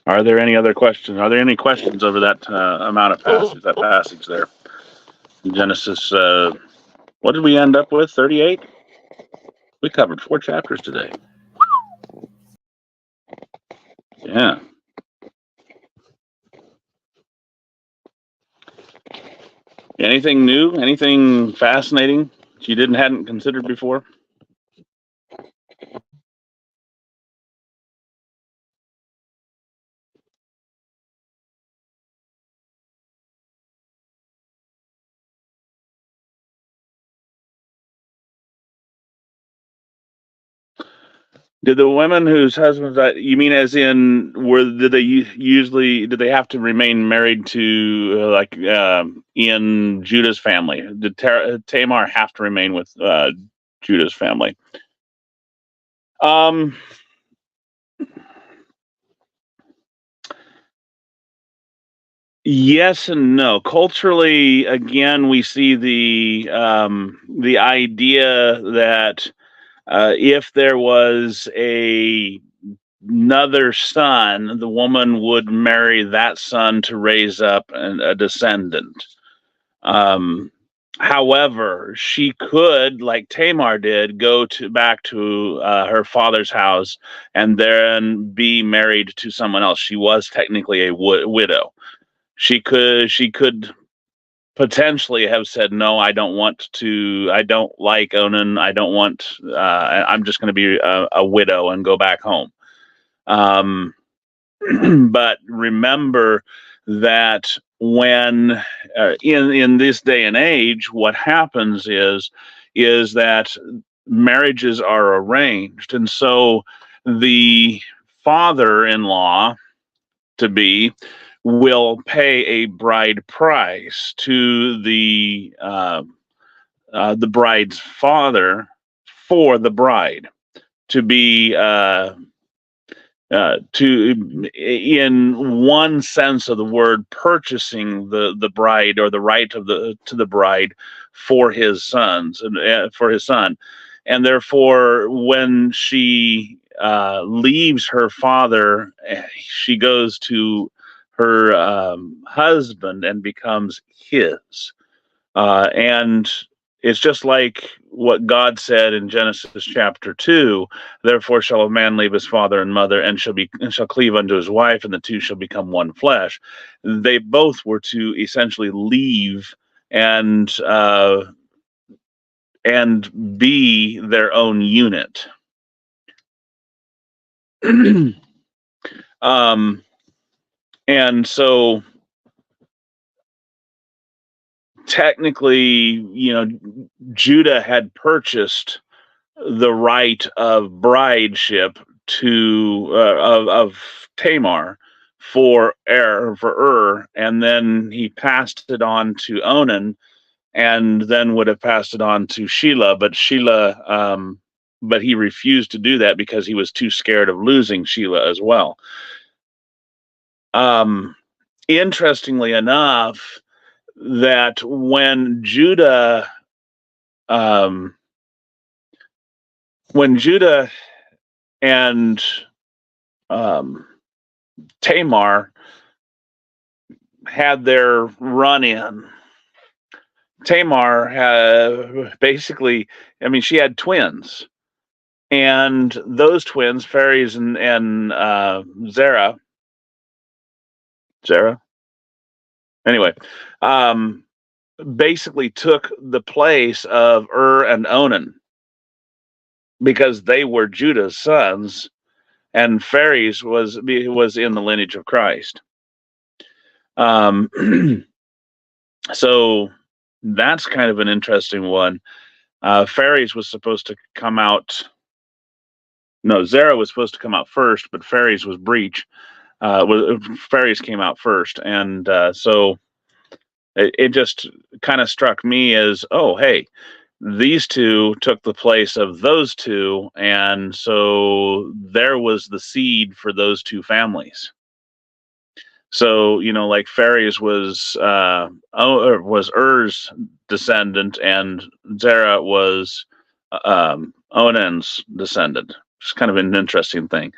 Speaker 2: Are there any other questions? Are there any questions over that amount of passage there? Genesis, what did we end up with? 38? We covered 4 chapters today. Yeah. Anything new? Anything fascinating that you hadn't considered before? Did the women whose husbands died, you mean as in, did they have to remain married to in Judah's family? Did Tamar have to remain with Judah's family? Yes and no. Culturally, again, we see the idea that if there was another son, the woman would marry that son to raise up a descendant. However, she could, like Tamar did, go back to her father's house and then be married to someone else. She was technically a widow. She could potentially have said, no, I don't like Onan. I don't want, I'm just going to be a widow and go back home. But remember that when in this day and age, what happens is that marriages are arranged. And so the father-in-law to be will pay a bride price to the bride's father for the bride to be to, in one sense of the word, purchasing the bride, or the right to the bride for his sons and for his son. And therefore, when she leaves her father, she goes to her husband and becomes his. And it's just like what God said in Genesis chapter 2, therefore shall a man leave his father and mother and shall cleave unto his wife, and the two shall become one flesh. They both were to essentially leave and be their own unit. And so technically, Judah had purchased the right of brideship of Tamar for and then he passed it on to Onan, and then would have passed it on to Shelah, but he refused to do that because he was too scared of losing Shelah as well. Interestingly enough, that when Judah and Tamar had their run-in, Tamar had basically, she had twins, and those twins, Phares and Zerah. Anyway, basically took the place of and Onan, because they were Judah's sons, and Phares was in the lineage of Christ. So that's kind of an interesting one. Phares was supposed to come out. No, Zerah was supposed to come out first, but Phares was breach. Phares came out first, and so it just kind of struck me as, oh, hey, these two took the place of those two, and so there was the seed for those two families. So, like Phares was Er's descendant, and Zerah was Onan's descendant. It's kind of an interesting thing.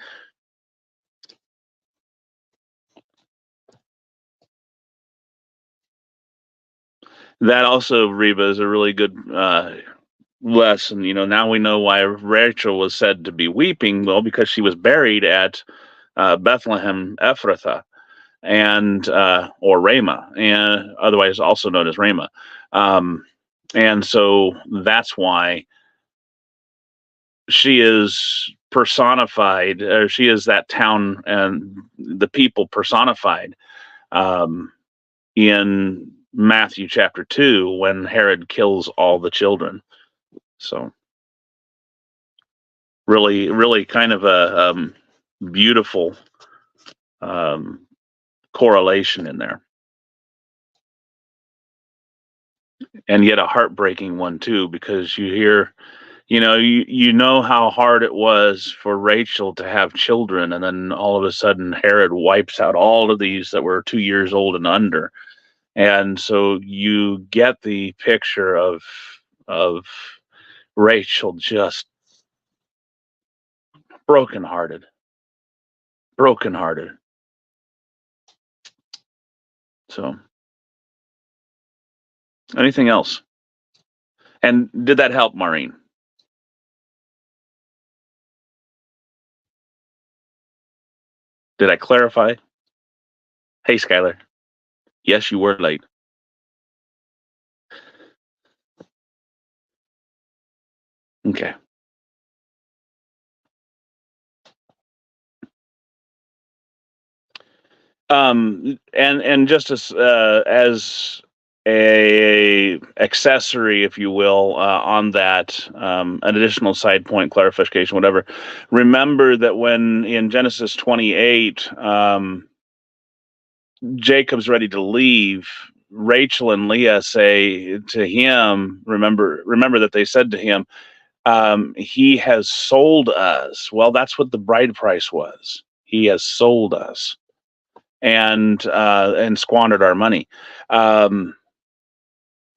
Speaker 2: That also, Reba, is a really good lesson. Now we know why Rachel was said to be weeping. Well, because she was buried at Bethlehem Ephrathah, and or Ramah, and otherwise also known as Ramah. And so that's why she is personified, or she is that town and the people personified in Matthew chapter 2 when Herod kills all the children. So really, really kind of a beautiful correlation in there. And yet a heartbreaking one too, because you hear, you know how hard it was for Rachel to have children, and then all of a sudden Herod wipes out all of these that were 2 years old and under. And so you get the picture of Rachel just brokenhearted. So, anything else? And did that help, Maureen? Did I clarify? Hey, Skylar. Yes, you were late. Okay. And just as a accessory, if you will, on that, an additional side point, clarification, whatever. Remember that when in Genesis 28, Jacob's ready to leave, Rachel and Leah say to him, remember that they said to him, he has sold us. Well, that's what the bride price was. He has sold us and squandered our money.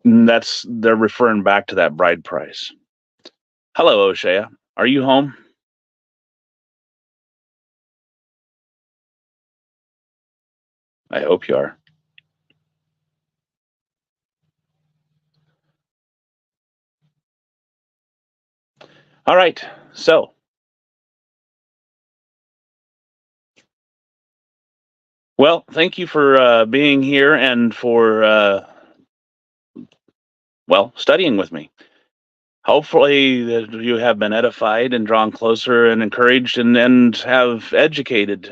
Speaker 2: They're referring back to that bride price. Hello, O'Shea. Are you home? I hope you are. All right. So, well, thank you for being here and for studying with me. Hopefully that you have been edified and drawn closer and encouraged and have educated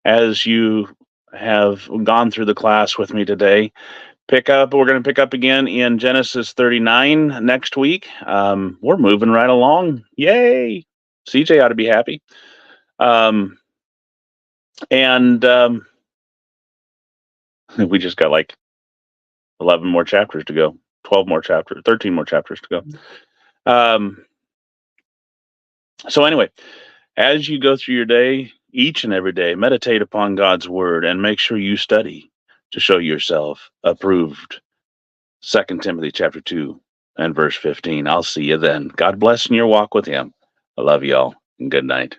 Speaker 2: as you have gone through the class with me today. We're going to pick up again in Genesis 39 next week. We're moving right along. Yay! CJ ought to be happy. We just got like 11 more chapters to go, 12 more chapters, 13 more chapters to go. So anyway, as you go through your day, each and every day, meditate upon God's word and make sure you study to show yourself approved. 2 Timothy chapter 2 and verse 15. I'll see you then. God bless in your walk with him. I love you all, and good night.